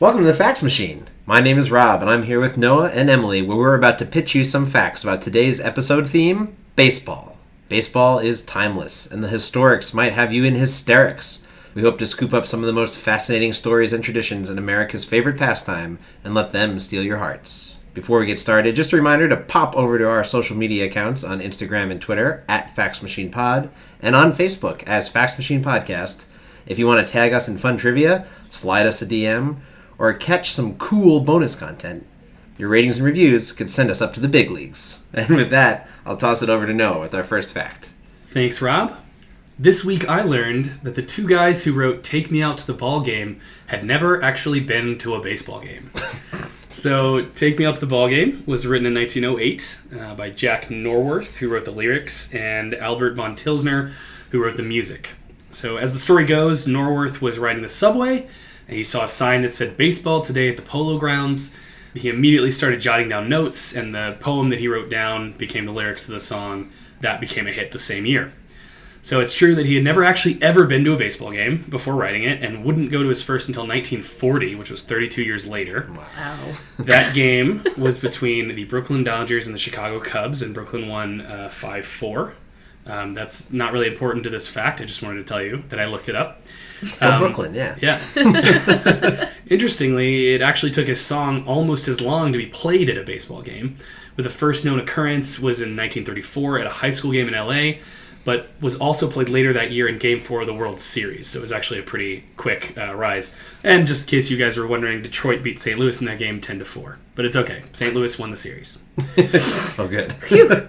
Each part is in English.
Welcome to the Facts Machine. My name is Rob, and I'm here with Noah and Emily, where we're about to pitch you some facts about today's episode theme, baseball. Baseball is timeless, and the historics might have you in hysterics. We hope to scoop up some of the most fascinating stories and traditions in America's favorite pastime and let them steal your hearts. Before we get started, just a reminder to pop over to our social media accounts on Instagram and Twitter at FactsMachinePod and on Facebook as Facts Machine Podcast. If you want to tag us in fun trivia, slide us a DM, or catch some cool bonus content. Your ratings and reviews could send us up to the big leagues. And with that, I'll toss it over to Noah with our first fact. Thanks, Rob. This week I learned that the two guys who wrote Take Me Out to the Ball Game had never actually been to a baseball game. So, Take Me Out to the Ball Game was written in 1908 by Jack Norworth, who wrote the lyrics, and Albert von Tilsner, who wrote the music. So, as the story goes, Norworth was riding the subway, and he saw a sign that said baseball today at the Polo Grounds. He immediately started jotting down notes, and the poem that he wrote down became the lyrics to the song that became a hit the same year. So it's true that he had never actually ever been to a baseball game before writing it, and wouldn't go to his first until 1940, which was 32 years later. Wow. That game was between the Brooklyn Dodgers and the Chicago Cubs, and Brooklyn won 5-4. That's not really important to this fact. I just wanted to tell you that I looked it up. Brooklyn, yeah. Yeah. Interestingly, it actually took his song almost as long to be played at a baseball game, where the first known occurrence was in 1934 at a high school game in LA, but was also played later that year in Game 4 of the World Series. So it was actually a pretty quick rise. And just in case you guys were wondering, Detroit beat St. Louis in that game 10-4. But it's okay. St. Louis won the series. Oh, good.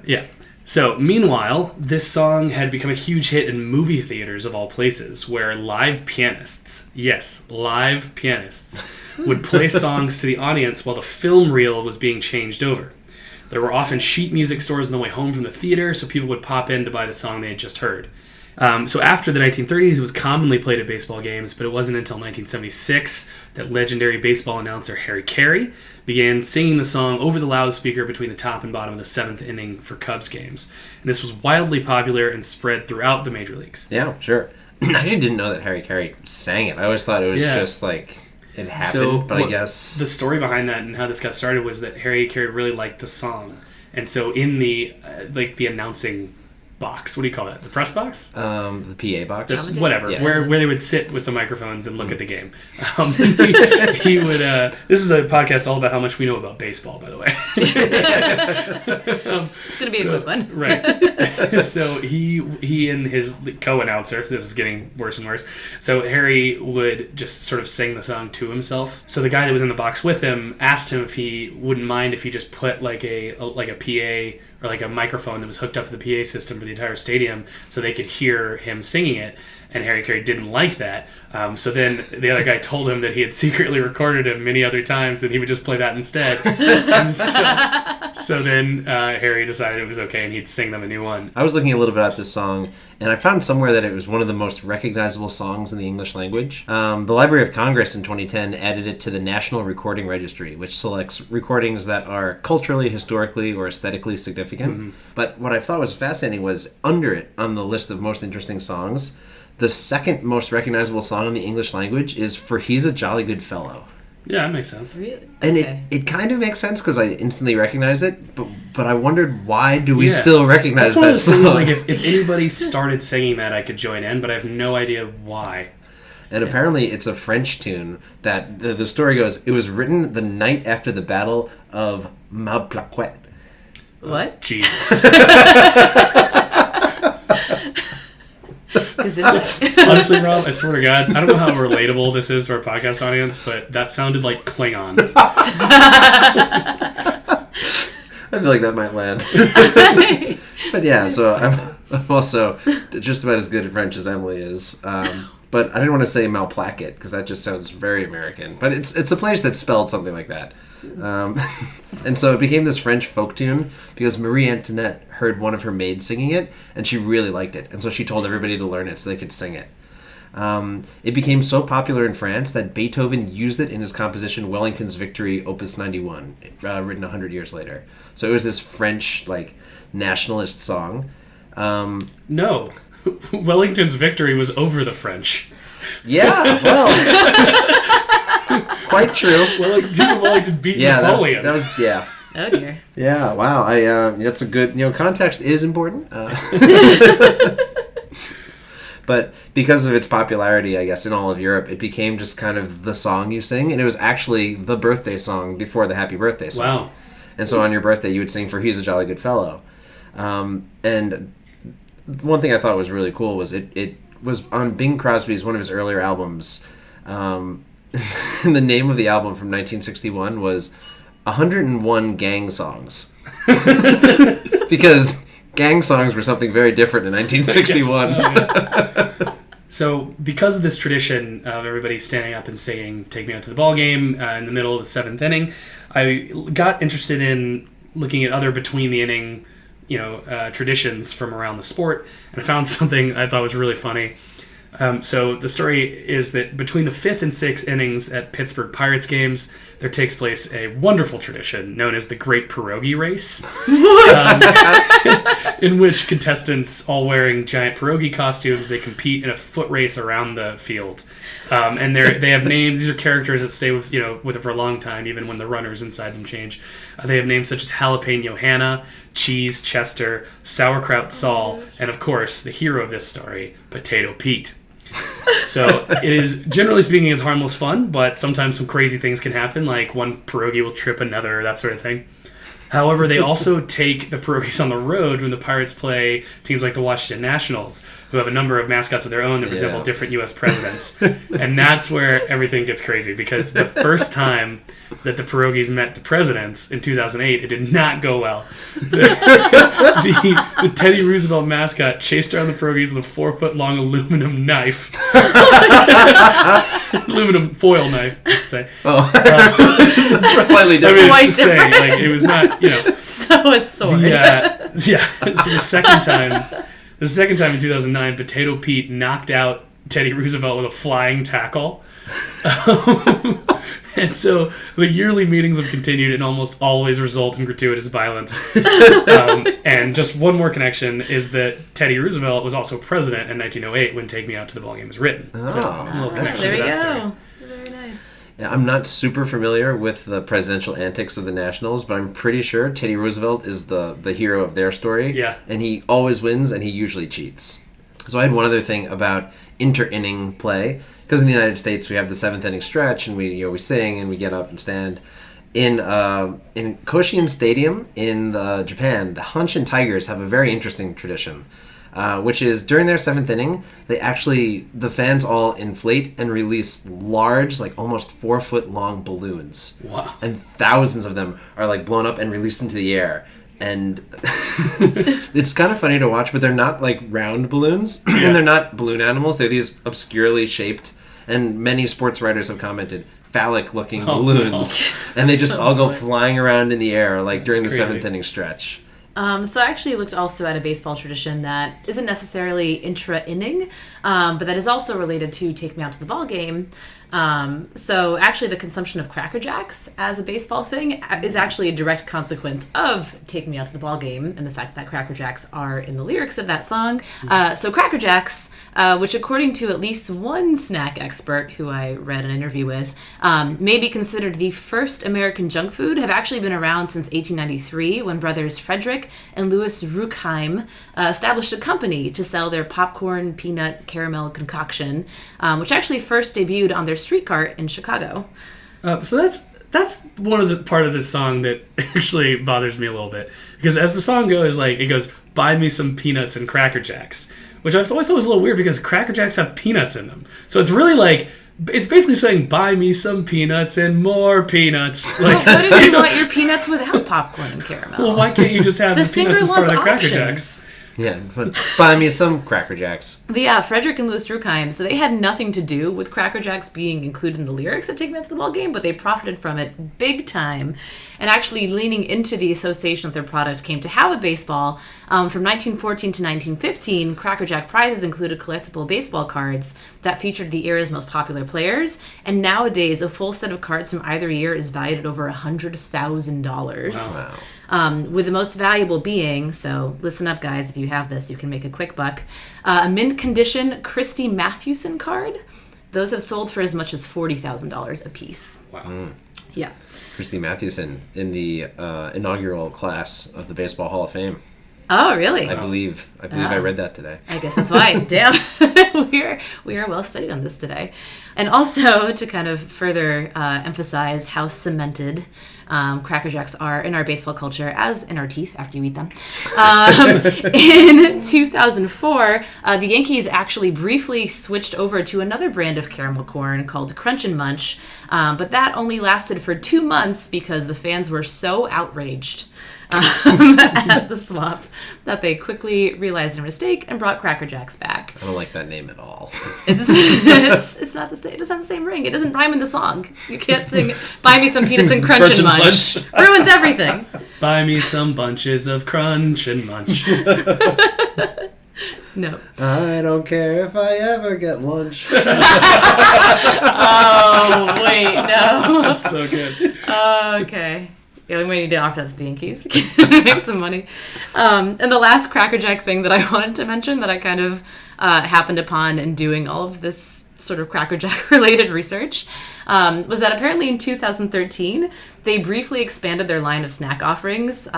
Yeah. So, meanwhile, this song had become a huge hit in movie theaters of all places, where live pianists, yes, live pianists, would play songs to the audience while the film reel was being changed over. There were often sheet music stores on the way home from the theater, so people would pop in to buy the song they had just heard. So after the 1930s, it was commonly played at baseball games, but it wasn't until 1976 that legendary baseball announcer Harry Carey began singing the song over the loudspeaker between the top and bottom of the seventh inning for Cubs games. And this was wildly popular and spread throughout the major leagues. Yeah, sure. I actually didn't know that Harry Carey sang it. I always thought it was just like it happened, but I guess the story behind that and how this got started was that Harry Carey really liked the song. And so in the the announcing box. What do you call that? The press box? The PA box? Whatever. Yeah. Where they would sit with the microphones and look at the game. He would... this is a podcast all about how much we know about baseball, by the way. It's going to be a quick one. Right. So he and his co-announcer, this is getting worse and worse, so Harry would just sort of sing the song to himself. So the guy that was in the box with him asked him if he wouldn't mind if he just put like a PA or like a microphone that was hooked up to the PA system for the entire stadium so they could hear him singing it, and Harry Carey didn't like that. So then the other guy told him that he had secretly recorded him many other times and he would just play that instead. So then Harry decided it was okay and he'd sing them a new one. I was looking a little bit at this song, and I found somewhere that it was one of the most recognizable songs in the English language. The Library of Congress in 2010 added it to the National Recording Registry, which selects recordings that are culturally, historically, or aesthetically significant. Mm-hmm. But what I thought was fascinating was under it, on the list of most interesting songs, the second most recognizable song in the English language is For He's a Jolly Good Fellow. Yeah, that makes sense. Really? And it kind of makes sense because I instantly recognize it, but I wondered, why do we still recognize that song? Things, like if anybody started singing that, I could join in, but I have no idea why. And apparently it's a French tune that, the story goes, it was written the night after the Battle of Malplaquet. What? Jesus. Honestly, Rob, I swear to God, I don't know how relatable this is to our podcast audience, but that sounded like Klingon. I feel like that might land. But yeah, so I'm also just about as good at French as Emily is. but I didn't want to say Malplaquet because that just sounds very American. But it's a place that's spelled something like that. And so it became this French folk tune because Marie Antoinette heard one of her maids singing it, and she really liked it. And so she told everybody to learn it so they could sing it. It became so popular in France that Beethoven used it in his composition Wellington's Victory, Opus 91, written 100 years later. So it was this French, like, nationalist song. No. Wellington's victory was over the French. Yeah, well, quite true. Wellington beat Napoleon. That was, yeah. Oh dear. Yeah, wow. That's a good, context is important. But because of its popularity, I guess, in all of Europe, it became just kind of the song you sing, and it was actually the birthday song before the happy birthday song. Wow. And so on your birthday, you would sing for He's a Jolly Good Fellow. And one thing I thought was really cool was it was on Bing Crosby's, one of his earlier albums. The name of the album from 1961 was 101 Gang Songs. Because gang songs were something very different in 1961. So because of this tradition of everybody standing up and singing Take Me Out to the Ball Game in the middle of the seventh inning, I got interested in looking at other between the inning traditions from around the sport, and I found something I thought was really funny. So the story is that between the 5th and 6th innings at Pittsburgh Pirates games, there takes place a wonderful tradition known as the Great Pierogi Race, in which contestants, all wearing giant pierogi costumes, they compete in a foot race around the field. And they have names. These are characters that stay with it for a long time, even when the runners inside them change. They have names such as Jalapeno Hannah, Cheese Chester, Sauerkraut Saul, and of course, the hero of this story, Potato Pete. So it is, generally speaking, it's harmless fun, but sometimes some crazy things can happen, like one pierogi will trip another, that sort of thing. However, they also take the pierogies on the road when the Pirates play teams like the Washington Nationals, who have a number of mascots of their own that resemble different U.S. presidents. And that's where everything gets crazy, because the first time that the pierogies met the presidents in 2008, it did not go well. The Teddy Roosevelt mascot chased around the pierogies with a 4-foot-long aluminum knife. Aluminum foil knife, I should say. Slightly different. I mean, it's just saying, like, it was not, So a sword. Yeah. So the second time in 2009, Potato Pete knocked out Teddy Roosevelt with a flying tackle. And so the yearly meetings have continued and almost always result in gratuitous violence. And just one more connection is that Teddy Roosevelt was also president in 1908 when Take Me Out to the Ball Game was written. Oh, so a little connection there we to that go. story. Very nice. Yeah, I'm not super familiar with the presidential antics of the Nationals, but I'm pretty sure Teddy Roosevelt is the hero of their story. Yeah. And he always wins, and he usually cheats. So I had one other thing about inter-inning play. Because in the United States, we have the 7th inning stretch, and we sing and we get up and stand. In Koshien Stadium in Japan, the Hanshin Tigers have a very interesting tradition, which is during their 7th inning, the fans all inflate and release large, like almost 4-foot-long balloons. Wow. And thousands of them are like blown up and released into the air. And it's kind of funny to watch, but they're not like round balloons, and they're not balloon animals. They're these obscurely shaped, and many sports writers have commented, phallic-looking balloons. No. And they just all go flying around in the air, like during the 7th inning stretch. So I actually looked also at a baseball tradition that isn't necessarily intra-inning, but that is also related to Take Me Out to the Ball Game. So actually the consumption of Cracker Jacks as a baseball thing is actually a direct consequence of Take Me Out to the Ball Game and the fact that Cracker Jacks are in the lyrics of that song. So Cracker Jacks, which according to at least one snack expert who I read an interview with, may be considered the first American junk food, have actually been around since 1893 when brothers Frederick and Louis Ruckheim established a company to sell their popcorn peanut caramel concoction, which actually first debuted on their street cart in Chicago. So that's one of the part of this song that actually bothers me a little bit, because as the song goes, like, it goes, buy me some peanuts and Cracker Jacks, which I've always thought was a little weird because Cracker Jacks have peanuts in them. So it's really like, it's basically saying, buy me some peanuts and more peanuts. Like, what if you want your peanuts without popcorn and caramel? Well, why can't you just have the peanuts as part of the Cracker options. Jacks? Yeah, but buy me some Cracker Jacks. But yeah, Frederick and Louis Ruckheim, so they had nothing to do with Cracker Jacks being included in the lyrics of Take Me Out to the Ball Game, but they profited from it big time. And actually leaning into the association that their product came to have with baseball, from 1914 to 1915, Cracker Jack prizes included collectible baseball cards that featured the era's most popular players. And nowadays, a full set of cards from either year is valued at over $100,000. Wow. With the most valuable being, so listen up guys, if you have this, you can make a quick buck, a mint condition Christy Mathewson card. Those have sold for as much as $40,000 a piece. Wow. Yeah. Christy Mathewson in the inaugural class of the Baseball Hall of Fame. Oh, really? I believe I read that today. I guess that's why. Damn. we are well studied on this today. And also, to kind of further emphasize how cemented Cracker Jacks are in our baseball culture, as in our teeth after you eat them. In 2004, the Yankees actually briefly switched over to another brand of caramel corn called Crunch and Munch, but that only lasted for 2 months because the fans were so outraged at the swap that they quickly realized their mistake and brought Cracker Jacks back. I don't like that name at all. It's not the same. It doesn't have the same ring. It doesn't rhyme in the song. You can't sing "Buy me some peanuts and crunch and munch." Ruins everything. Buy me some bunches of Crunch and Munch. No. I don't care if I ever get lunch. Oh wait, no. That's so good. Okay. Yeah, we might need to offer that to the Yankees. Make some money. And the last Cracker Jack thing that I wanted to mention that I kind of happened upon in doing all of this sort of Cracker Jack related research was that apparently in 2013, they briefly expanded their line of snack offerings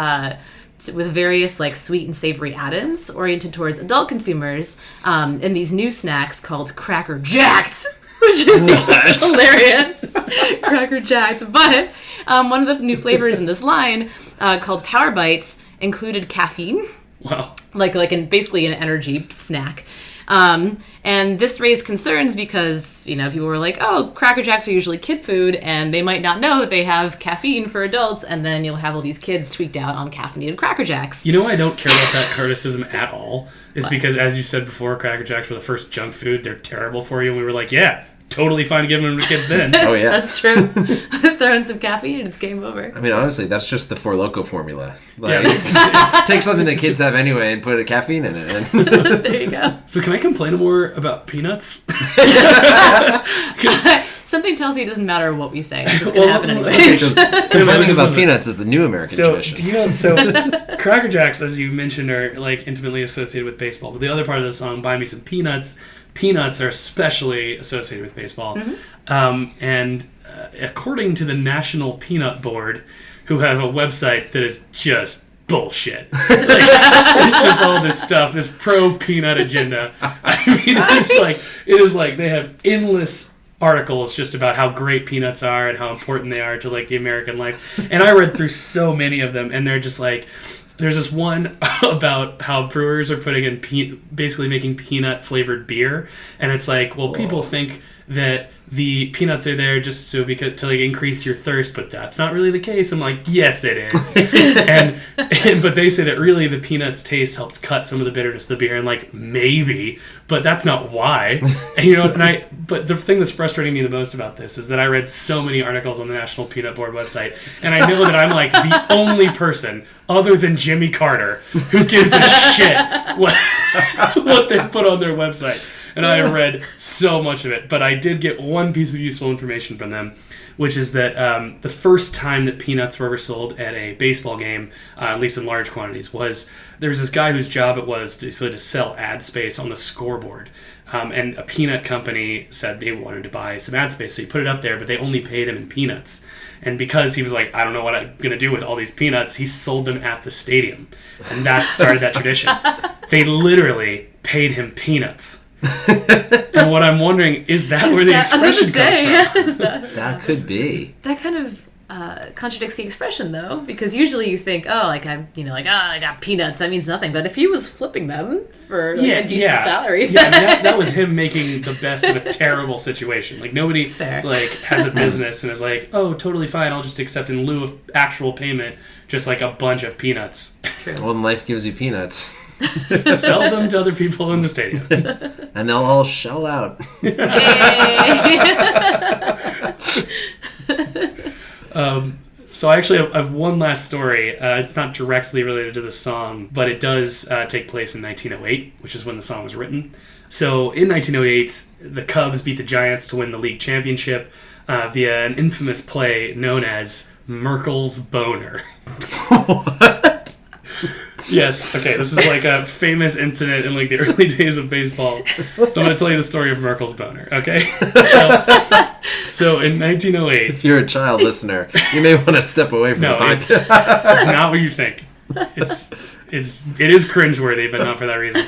with various like sweet and savory add-ins oriented towards adult consumers in these new snacks called Cracker Jacks. Which is hilarious. Cracker Jacks. But one of the new flavors in this line, called Power Bites, included caffeine. Wow. Like basically an energy snack. And this raised concerns because, people were like, oh, Cracker Jacks are usually kid food, and they might not know that they have caffeine for adults, and then you'll have all these kids tweaked out on caffeinated Cracker Jacks. You know why I don't care about that criticism at all? Is because, as you said before, Cracker Jacks were the first junk food. They're terrible for you, and we were like, yeah, totally fine giving them to kids then. Oh, yeah. That's true. Throw in some caffeine and it's game over. I mean, honestly, that's just the Four Loko formula. Like, Yeah. take something that kids have anyway and put a caffeine in it. There you go. So can I complain more about peanuts? Something tells you it doesn't matter what we say. It's just going to happen anyways. Complaining about peanuts is the new American tradition. Do you know, so Cracker Jacks, as you mentioned, are like intimately associated with baseball. But the other part of the song, Buy Me Some Peanuts, peanuts are especially associated with baseball. And according to the National Peanut Board, who have a website that is just bullshit. It's just all this stuff, this pro-peanut agenda. I mean, it is like they have endless articles just about how great peanuts are and how important they are to like the American life. And I read through so many of them, and they're just like, there's this one about how brewers are putting in basically making peanut flavored beer, and it's like, well, people think that the peanuts are there just to like increase your thirst, but that's not really the case. I'm like, yes, it is. But they say that really the peanuts taste helps cut some of the bitterness of the beer, and like maybe, but that's not why. And but the thing that's frustrating me the most about this is that I read so many articles on the National Peanut Board website, and I know that I'm like the only person other than Jimmy Carter who gives a shit what they put on their website. And I read so much of it, but I did get one piece of useful information from them, which is that the first time that peanuts were ever sold at a baseball game, at least in large quantities, was there was this guy whose job it was to sell ad space on the scoreboard. And a peanut company said they wanted to buy some ad space, so he put it up there, but they only paid him in peanuts. And because he was like, I don't know what I'm going to do with all these peanuts, he sold them at the stadium. And that started that tradition. They literally paid him peanuts. And what I'm wondering is that where the expression comes from? That could be. That kind of contradicts the expression though, because usually you think, oh, like I got peanuts, that means nothing. But if he was flipping them for a decent salary, that was him making the best of a terrible situation. Like nobody has a business and is like, oh, totally fine, I'll just accept in lieu of actual payment just like a bunch of peanuts. True. Well, when life gives you peanuts. Sell them to other people in the stadium. And they'll all shell out. So I actually have one last story. It's not directly related to the song, but it does take place in 1908, which is when the song was written. So in 1908, the Cubs beat the Giants to win the league championship via an infamous play known as Merkel's Boner. What? Yes, okay, this is like a famous incident in like the early days of baseball. So I'm going to tell you the story of Merkel's Boner, okay? So in 1908... If you're a child listener, you may want to step away from the podcast. It's not what you think. It is cringeworthy, but not for that reason.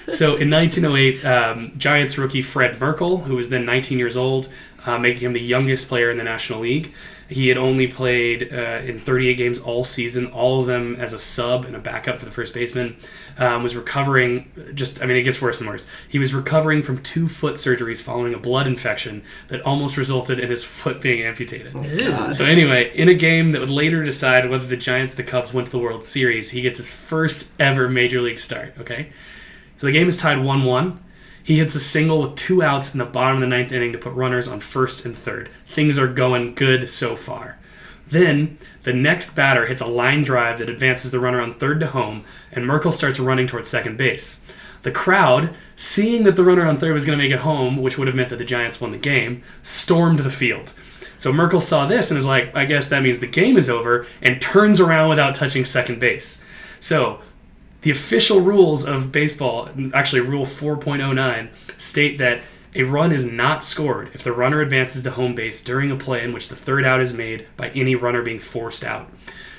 So in 1908, Giants rookie Fred Merkel, who was then 19 years old, making him the youngest player in the National League. He had only played in 38 games all season, all of them as a sub and a backup for the first baseman. Was recovering, it gets worse and worse. He was recovering from 2 foot surgeries following a blood infection that almost resulted in his foot being amputated. Oh, so anyway, in a game that would later decide whether the Giants and the Cubs went to the World Series, he gets his first ever Major League start, okay? So the game is tied 1-1. He hits a single with 2 outs in the bottom of the 9th inning to put runners on first and third. Things are going good so far. Then, the next batter hits a line drive that advances the runner on third to home, and Merkel starts running towards second base. The crowd, seeing that the runner on third was going to make it home, which would have meant that the Giants won the game, stormed the field. So Merkel saw this and is like, I guess that means the game is over, and turns around without touching second base. So, the official rules of baseball, actually Rule 4.09, state that a run is not scored if the runner advances to home base during a play in which the third out is made by any runner being forced out.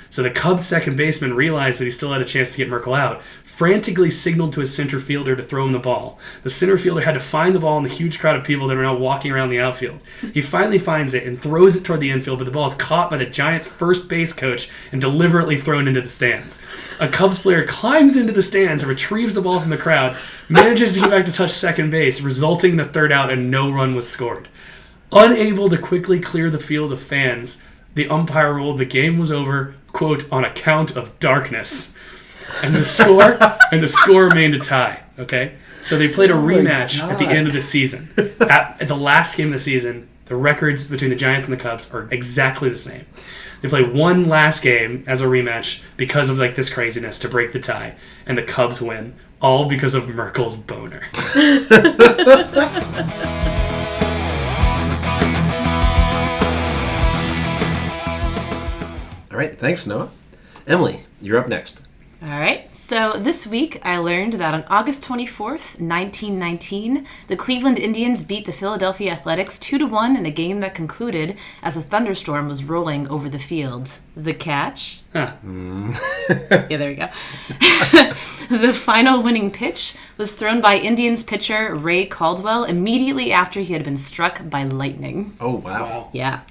So the Cubs' second baseman realized that he still had a chance to get Merkel out, frantically signaled to his center fielder to throw him the ball. The center fielder had to find the ball in the huge crowd of people that are now walking around the outfield. He finally finds it and throws it toward the infield, but the ball is caught by the Giants' first base coach and deliberately thrown into the stands. A Cubs player climbs into the stands and retrieves the ball from the crowd, manages to get back to touch second base, resulting in the third out and no run was scored. Unable to quickly clear the field of fans, the umpire ruled the game was over, quote, on account of darkness. And the score remained a tie, okay? So they played a rematch at the end of the season. At the last game of the season, the records between the Giants and the Cubs are exactly the same. They play one last game as a rematch because of like this craziness to break the tie, and the Cubs win, all because of Merkel's boner. All right, thanks, Noah. Emily, you're up next. All right, so this week I learned that on August 24th, 1919, the Cleveland Indians beat the Philadelphia Athletics 2-1 in a game that concluded as a thunderstorm was rolling over the field. The catch? Huh. Yeah, there we go. The final winning pitch was thrown by Indians pitcher Ray Caldwell immediately after he had been struck by lightning. Oh, wow. Yeah.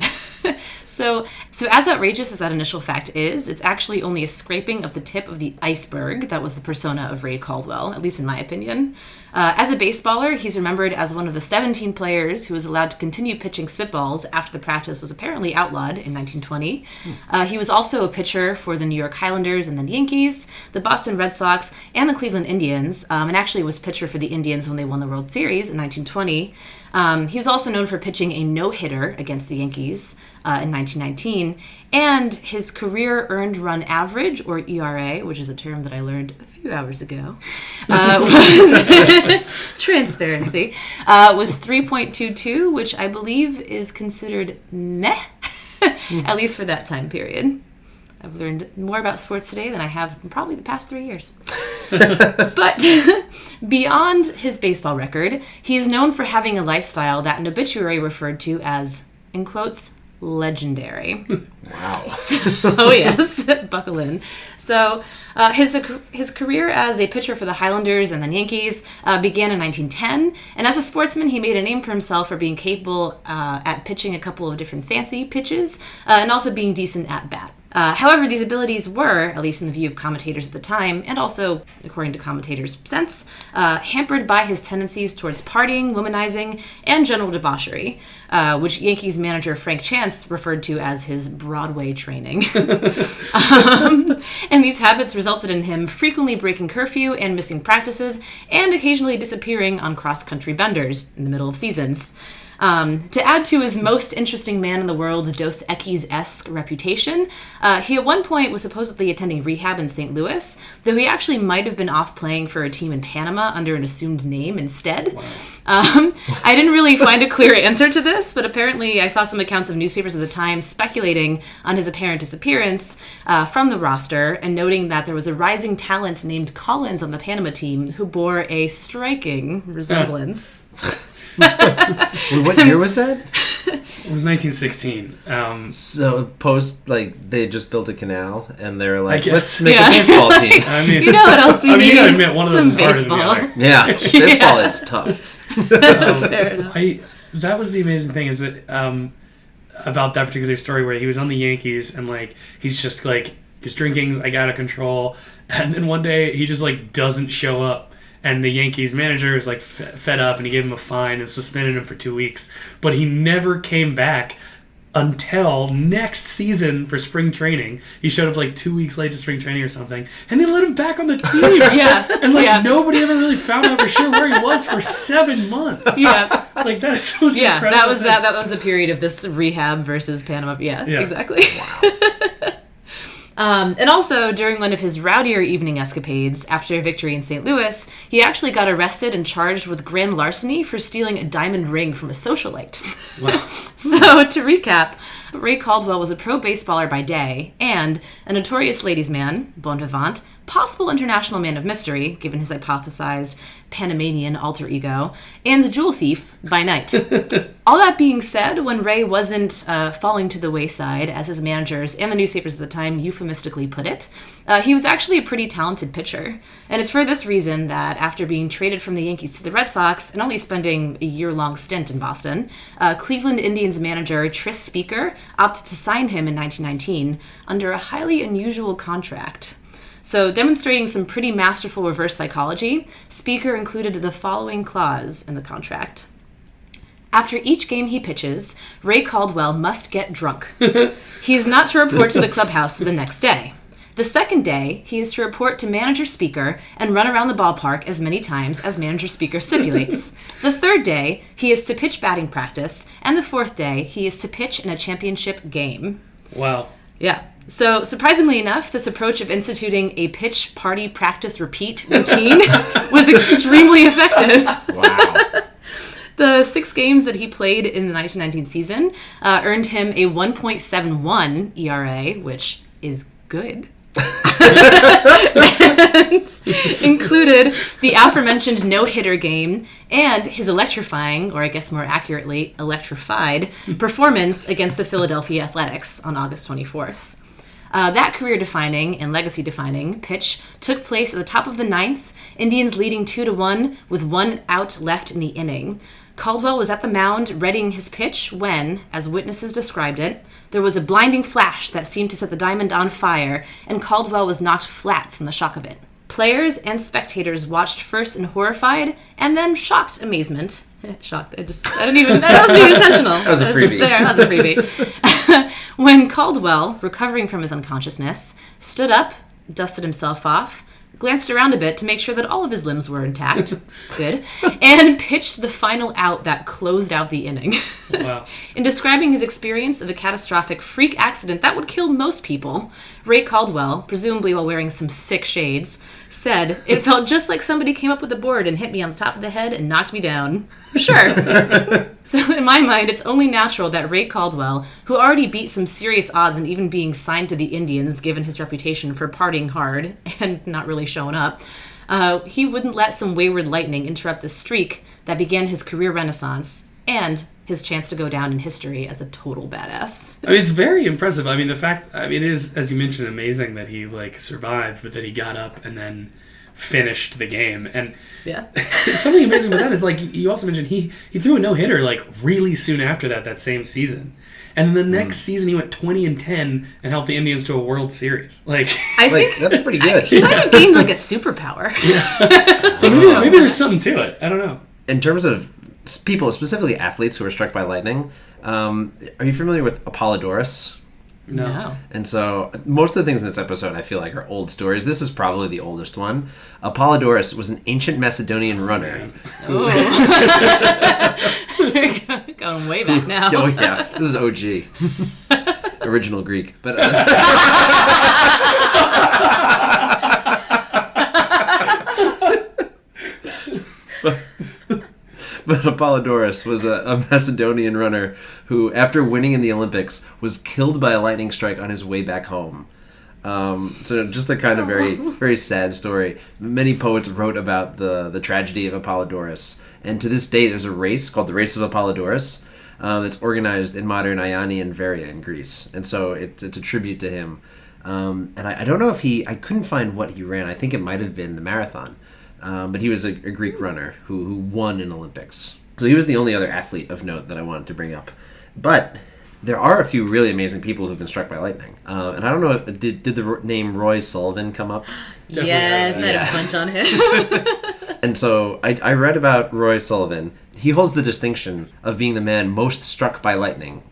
So as outrageous as that initial fact is, it's actually only a scraping of the tip of the iceberg that was the persona of Ray Caldwell, at least in my opinion. As a baseballer, he's remembered as one of the 17 players who was allowed to continue pitching spitballs after the practice was apparently outlawed in 1920. He was also a pitcher for the New York Highlanders and the Yankees, the Boston Red Sox, and the Cleveland Indians, and actually was pitcher for the Indians when they won the World Series in 1920. He was also known for pitching a no-hitter against the Yankees in 1919, and his career earned run average, or ERA, which is a term that I learned a few hours ago, was transparency, was 3.22, which I believe is considered meh, at least for that time period. I've learned more about sports today than I have in probably the past 3 years. But beyond his baseball record, he is known for having a lifestyle that an obituary referred to as, in quotes, legendary. Wow. Oh, yes. Buckle in. So his career as a pitcher for the Highlanders and the Yankees began in 1910. And as a sportsman, he made a name for himself for being capable at pitching a couple of different fancy pitches and also being decent at bat. However, these abilities were, at least in the view of commentators at the time, and also according to commentators since, hampered by his tendencies towards partying, womanizing, and general debauchery, which Yankees manager Frank Chance referred to as his Broadway training. And these habits resulted in him frequently breaking curfew and missing practices, and occasionally disappearing on cross-country benders in the middle of seasons. To add to his most interesting man in the world Dos Equis-esque reputation, he at one point was supposedly attending rehab in St. Louis, though he actually might have been off playing for a team in Panama under an assumed name instead. Wow. I didn't really find a clear answer to this, but apparently I saw some accounts of newspapers at the time speculating on his apparent disappearance from the roster and noting that there was a rising talent named Collins on the Panama team who bore a striking resemblance. What year was that? It was 1916. So post, they just built a canal and they're like, let's make a baseball team. I mean, you know what else we need? You gotta admit, one of those is harder than the other. Yeah, baseball is tough. Fair enough. That was the amazing thing is that about that particular story where he was on the Yankees and he's just his drinking's out of control, and then one day he just doesn't show up. And the Yankees manager is fed up, and he gave him a fine and suspended him for 2 weeks. But he never came back until next season for spring training. He showed up 2 weeks late to spring training or something, and they let him back on the team. And nobody ever really found out for sure where he was for 7 months. Yeah, that is so incredible. That was the period of this rehab versus Panama. Yeah. Exactly. Wow. And also, during one of his rowdier evening escapades after a victory in St. Louis, he actually got arrested and charged with grand larceny for stealing a diamond ring from a socialite. Wow. So, to recap, Ray Caldwell was a pro baseballer by day and a notorious ladies' man, bon vivant, possible international man of mystery, given his hypothesized Panamanian alter ego, and a jewel thief by night. All that being said, when Ray wasn't falling to the wayside, as his managers and the newspapers at the time euphemistically put it, he was actually a pretty talented pitcher. And it's for this reason that after being traded from the Yankees to the Red Sox and only spending a year-long stint in Boston, Cleveland Indians manager Tris Speaker opted to sign him in 1919 under a highly unusual contract. So, demonstrating some pretty masterful reverse psychology, Speaker included the following clause in the contract. After each game he pitches, Ray Caldwell must get drunk. He is not to report to the clubhouse the next day. The second day, he is to report to Manager Speaker and run around the ballpark as many times as Manager Speaker stipulates. The third day, he is to pitch batting practice, and the fourth day, he is to pitch in a championship game. Wow. Yeah. So, surprisingly enough, this approach of instituting a pitch, party, practice, repeat routine was extremely effective. Wow. The 6 games that he played in the 1919 season earned him a 1.71 ERA, which is good. And included the aforementioned no-hitter game and his electrifying, or I guess more accurately, electrified, performance against the Philadelphia Athletics on August 24th. That career-defining and legacy-defining pitch took place at the top of the 9th, Indians leading 2-1 with 1 out left in the inning. Caldwell was at the mound readying his pitch when, as witnesses described it, there was a blinding flash that seemed to set the diamond on fire, and Caldwell was knocked flat from the shock of it. Players and spectators watched first in horrified and then shocked amazement. Shocked. That wasn't even intentional. That was a freebie. That was a freebie. When Caldwell, recovering from his unconsciousness, stood up, dusted himself off, glanced around a bit to make sure that all of his limbs were intact, good, and pitched the final out that closed out the inning. Wow. In describing his experience of a catastrophic freak accident that would kill most people, Ray Caldwell, presumably while wearing some sick shades, said, "It felt just like somebody came up with a board and hit me on the top of the head and knocked me down." For sure. So in my mind, it's only natural that Ray Caldwell, who already beat some serious odds in even being signed to the Indians given his reputation for partying hard and not really showing up, he wouldn't let some wayward lightning interrupt the streak that began his career renaissance and his chance to go down in history as a total badass. I mean, it's very impressive. It is, as you mentioned, amazing that he survived, but that he got up and then finished the game. And Yeah. something amazing about that is, like, you also mentioned he threw a no-hitter, like, really soon after that same season. And then the next season he went 20-10 and helped the Indians to a World Series. Like, I think that's pretty good. he might have gained like a superpower. so maybe there's something to it. I don't know. In terms of people, specifically athletes who were struck by lightning, are you familiar with Apollodorus? No. And so most of the things in this episode I feel like are old stories. This is probably the oldest one. Apollodorus was an ancient Macedonian runner. Oh. We're going way back now. Oh yeah, this is OG. Original Greek. But But Apollodorus was a Macedonian runner who, after winning in the Olympics, was killed by a lightning strike on his way back home. So just a kind of very, very sad story. Many poets wrote about the tragedy of Apollodorus. And to this day, there's a race called the Race of Apollodorus that's organized in modern Ionian Varia in Greece. And so it's a tribute to him. And I don't know if I couldn't find what he ran. I think it might have been the marathon. But he was a Greek runner who won in Olympics. So he was the only other athlete of note that I wanted to bring up. But there are a few really amazing people who've been struck by lightning. And I don't know, did the name Roy Sullivan come up? Yes, I had a punch on him. And so I read about Roy Sullivan. He holds the distinction of being the man most struck by lightning.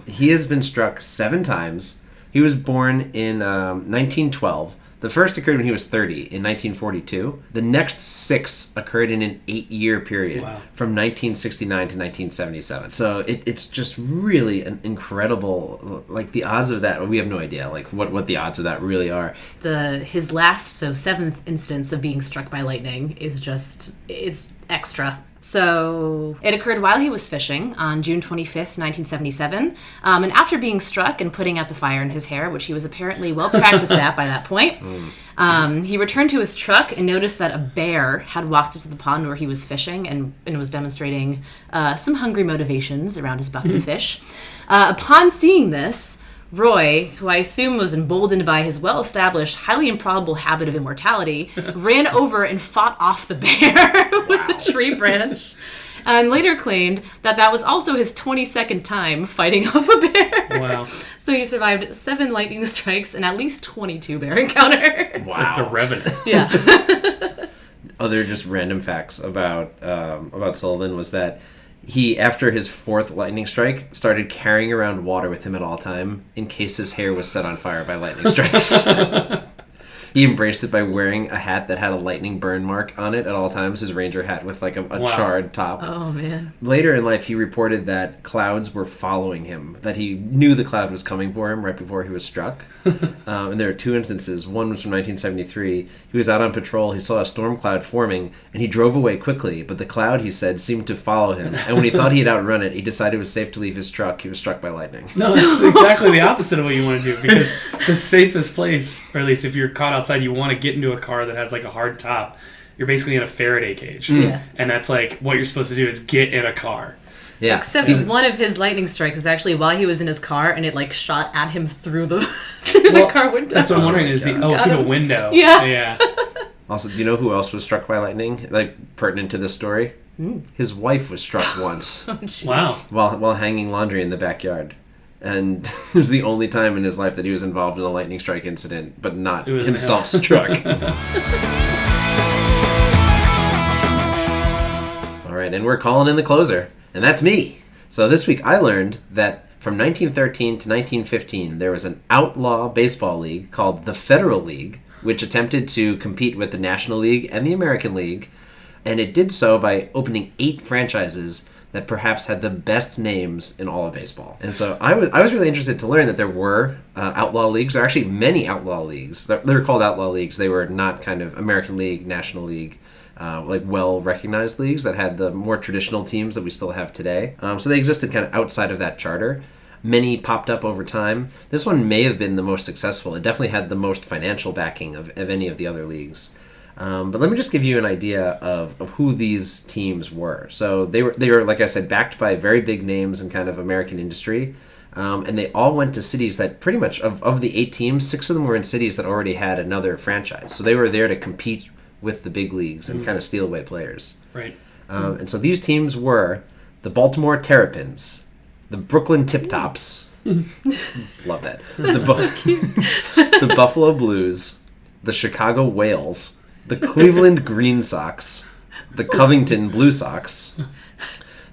He has been struck 7 times. He was born in 1912. The first occurred when he was 30 in 1942. The next 6 occurred in an 8-year period from 1969 to 1977. So it's just really an incredible, like the odds of that, we have no idea like what the odds of that really are. His last, 7th instance of being struck by lightning is it's extra. So it occurred while he was fishing on June 25th, 1977. And after being struck and putting out the fire in his hair, which he was apparently well practiced at by that point, he returned to his truck and noticed that a bear had walked up to the pond where he was fishing and was demonstrating some hungry motivations around his bucket of fish. Upon seeing this, Roy, who I assume was emboldened by his well-established, highly improbable habit of immortality, ran over and fought off the bear with a tree branch, and later claimed that was also his 22nd time fighting off a bear. Wow. So he survived 7 lightning strikes and at least 22 bear encounters. Wow. That's the Revenant. Yeah. Other just random facts about Sullivan was that he, after his 4th lightning strike, started carrying around water with him at all time in case his hair was set on fire by lightning strikes. He embraced it by wearing a hat that had a lightning burn mark on it at all times, his ranger hat with like a charred top. Oh, man. Later in life, he reported that clouds were following him, that he knew the cloud was coming for him right before he was struck. And there are 2 instances. One was from 1973. He was out on patrol. He saw a storm cloud forming, and he drove away quickly. But the cloud, he said, seemed to follow him. And when he thought he had outrun it, he decided it was safe to leave his truck. He was struck by lightning. No, that's exactly the opposite of what you want to do, because the safest place, or at least if you're caught outside, you want to get into a car that has like a hard top. You're basically in a Faraday cage. Yeah. And that's like what you're supposed to do is get in a car. Yeah. Except one of his lightning strikes was actually while he was in his car, and it like shot at him through the car window. That's what I'm wondering is through the window. Yeah. Yeah. Also, do you know who else was struck by lightning? Like, pertinent to this story? His wife was struck once. Wow. While hanging laundry in the backyard. And it was the only time in his life that he was involved in a lightning strike incident, but not himself struck. All right, and we're calling in the closer, and that's me. So this week I learned that from 1913 to 1915, there was an outlaw baseball league called the Federal League, which attempted to compete with the National League and the American League, and it did so by opening 8 franchises that perhaps had the best names in all of baseball. And so I was really interested to learn that there were outlaw leagues. There are actually many outlaw leagues. They're called outlaw leagues. They were not kind of American League, National League, like well-recognized leagues that had the more traditional teams that we still have today. So they existed kind of outside of that charter. Many popped up over time. This one may have been the most successful. It definitely had the most financial backing of any of the other leagues. But let me just give you an idea of who these teams were. So they were, like I said, backed by very big names in kind of American industry. And they all went to cities that pretty much, of the 8 teams, 6 of them were in cities that already had another franchise. So they were there to compete with the big leagues and kind of steal away players. Right. And so these teams were the Baltimore Terrapins, the Brooklyn Tip Tops, love that, the Buffalo Blues, the Chicago Whales, the Cleveland Green Sox, the Covington Blue Sox,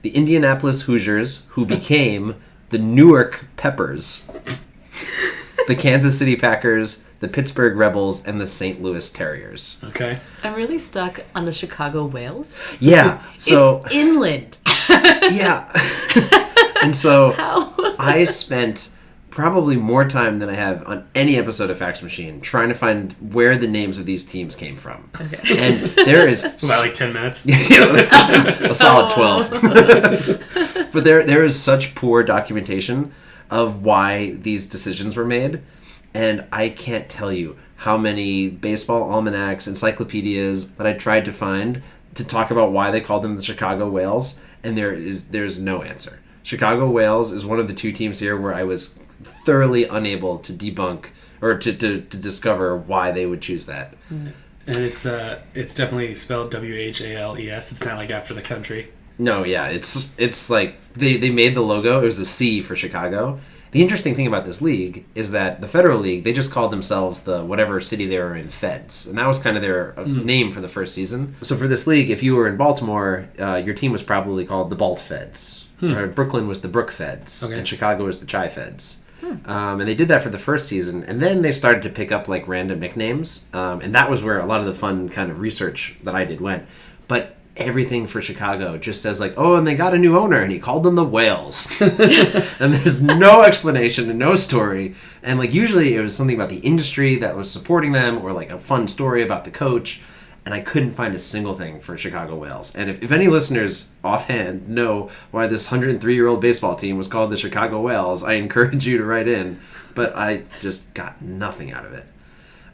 the Indianapolis Hoosiers, who became the Newark Peppers, the Kansas City Packers, the Pittsburgh Rebels, and the St. Louis Terriers. Okay. I'm really stuck on the Chicago Whales. Yeah, so It's inland. yeah, and so How? I spent probably more time than I have on any episode of Fax Machine trying to find where the names of these teams came from. Okay. And there is So about 10 minutes. a solid 12. But there is such poor documentation of why these decisions were made, and I can't tell you how many baseball almanacs, encyclopedias that I tried to find to talk about why they called them the Chicago Whales, and there's no answer. Chicago Whales is one of the two teams here where I was thoroughly unable to debunk or to discover why they would choose that. And it's definitely spelled W-H-A-L-E-S. It's not like after the country. No, yeah, it's like they made the logo. It was a C for Chicago. The interesting thing about this league is that the Federal League, they just called themselves the whatever city they were in Feds. And that was kind of their name for the first season. So for this league, if you were in Baltimore, your team was probably called the Balt Feds. Or Brooklyn was the Brook Feds. Okay. And Chicago was the Chi Feds. And they did that for the first season. And then they started to pick up like random nicknames. And that was where a lot of the fun kind of research that I did went. But everything for Chicago just says like, oh, and they got a new owner and he called them the Whales. And there's no explanation and no story. And like usually it was something about the industry that was supporting them or like a fun story about the coach. And I couldn't find a single thing for Chicago Whales. And if any listeners offhand know why this 103-year-old baseball team was called the Chicago Whales, I encourage you to write in. But I just got nothing out of it.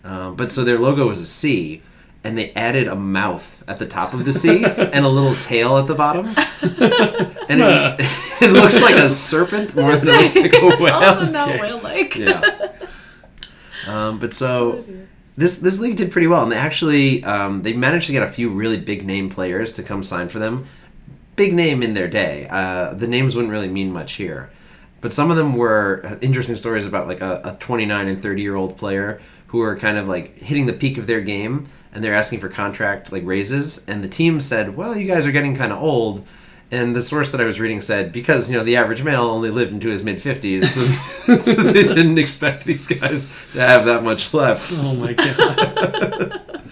But so their logo was a C, and they added a mouth at the top of the C and a little tail at the bottom. And it looks like a serpent more than it looks like a whale. It's also not whale-like. Yeah. But so this league did pretty well, and they actually they managed to get a few really big name players to come sign for them. Big name in their day. The names wouldn't really mean much here, but some of them were interesting stories about like a 29 and 30-year-old player who were kind of like hitting the peak of their game, and they're asking for contract like raises, and the team said, well, you guys are getting kind of old. And the source that I was reading said, because, the average male only lived into his mid-50s, so they didn't expect these guys to have that much left. Oh, my God.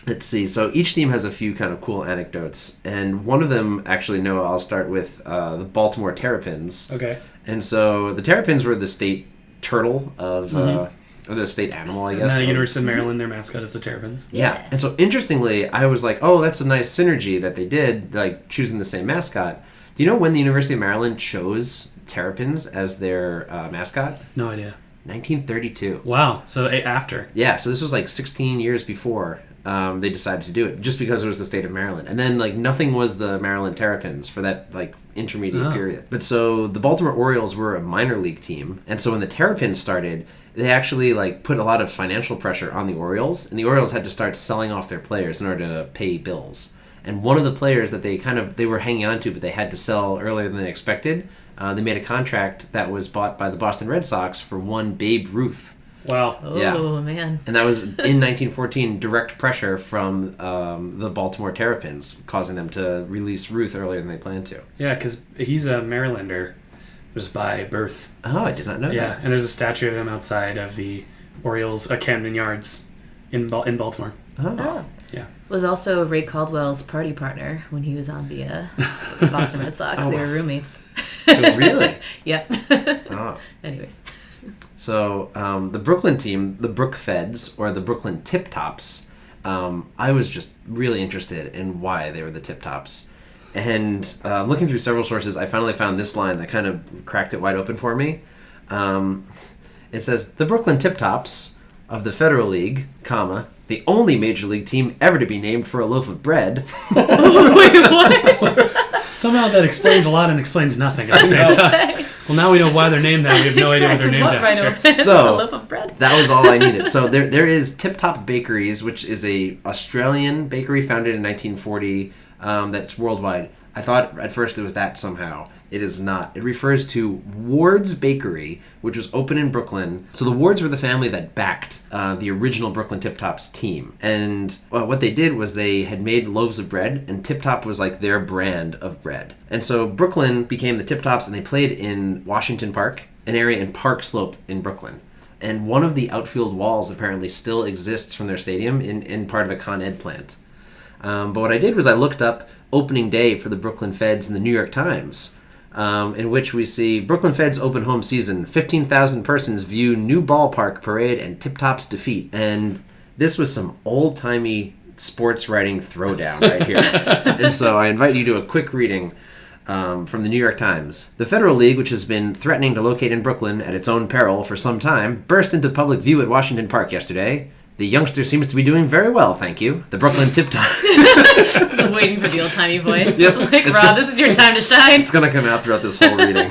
Let's see. So each team has a few kind of cool anecdotes. And one of them, actually, Noah, I'll start with the Baltimore Terrapins. Okay. And so the Terrapins were the state turtle of... or the state animal, I guess. And the University of Maryland, their mascot is the Terrapins. Yeah. And so interestingly, I was like, oh, that's a nice synergy that they did, like choosing the same mascot. Do you know when the University of Maryland chose Terrapins as their mascot? No idea. 1932. Wow. So after. Yeah, so this was like 16 years before they decided to do it, just because it was the state of Maryland. And then like nothing was the Maryland Terrapins for that like intermediate period. But so the Baltimore Orioles were a minor league team, and so when the Terrapins started, they actually like put a lot of financial pressure on the Orioles, and the Orioles had to start selling off their players in order to pay bills. And one of the players that they were hanging on to, but they had to sell earlier than they expected, they made a contract that was bought by the Boston Red Sox for one Babe Ruth. Wow. Oh, Yeah. man. And that was in 1914, direct pressure from the Baltimore Terrapins, causing them to release Ruth earlier than they planned to. Yeah, because he's a Marylander just by birth. Oh, I did not know that. Yeah, and there's a statue of him outside of the Orioles Camden Yards in Baltimore. Oh. Yeah. Was also Ray Caldwell's party partner when he was on the Boston Red Sox. Oh, They wow. were roommates. Oh, really? Yep. Oh. Anyways. So the Brooklyn team, the Brook Feds, or the Brooklyn Tip Tops, I was just really interested in why they were the Tip Tops. And looking through several sources, I finally found this line that kind of cracked it wide open for me. It says, the Brooklyn Tip Tops of the Federal League, comma, the only major league team ever to be named for a loaf of bread. Wait, what? Somehow that explains a lot and explains nothing at the same time. Well, now we know why they're named that. We have no idea what they're named after. So, a loaf of bread. That was all I needed. So there is Tip Top Bakeries, which is a Australian bakery founded in 1940 that's worldwide. I thought at first it was that somehow. It is not. It refers to Ward's Bakery, which was open in Brooklyn. So the Wards were the family that backed the original Brooklyn Tip Tops team. And what they did was they had made loaves of bread, and Tip Top was like their brand of bread. And so Brooklyn became the Tip Tops, and they played in Washington Park, an area in Park Slope in Brooklyn. And one of the outfield walls apparently still exists from their stadium in part of a Con Ed plant. But what I did was I looked up opening day for the Brooklyn Feds in the New York Times, in which we see Brooklyn Feds open home season, 15,000 persons view new ballpark parade and Tip Tops defeat. And this was some old-timey sports writing throwdown right here. And so I invite you to a quick reading from the New York Times. The Federal League, which has been threatening to locate in Brooklyn at its own peril for some time, burst into public view at Washington Park yesterday. The youngster seems to be doing very well, thank you. The Brooklyn Tip Tops. I was waiting for the old-timey voice. Yep. Like, Rob, this is your time to shine. It's going to come out throughout this whole reading.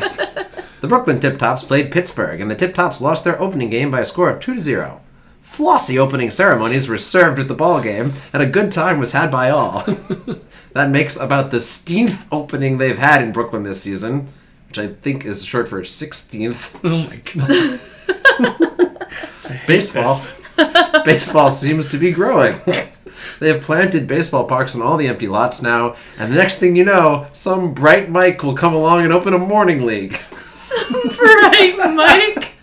The Brooklyn Tip Tops played Pittsburgh, and the Tip Tops lost their opening game by a score of 2-0. Flossy opening ceremonies were served at the ball game, and a good time was had by all. That makes about the 16th opening they've had in Brooklyn this season, which I think is short for 16th. Oh my god. Baseball seems to be growing. They have planted baseball parks in all the empty lots now, and the next thing you know, some bright Mike will come along and open a morning league. Some bright Mike.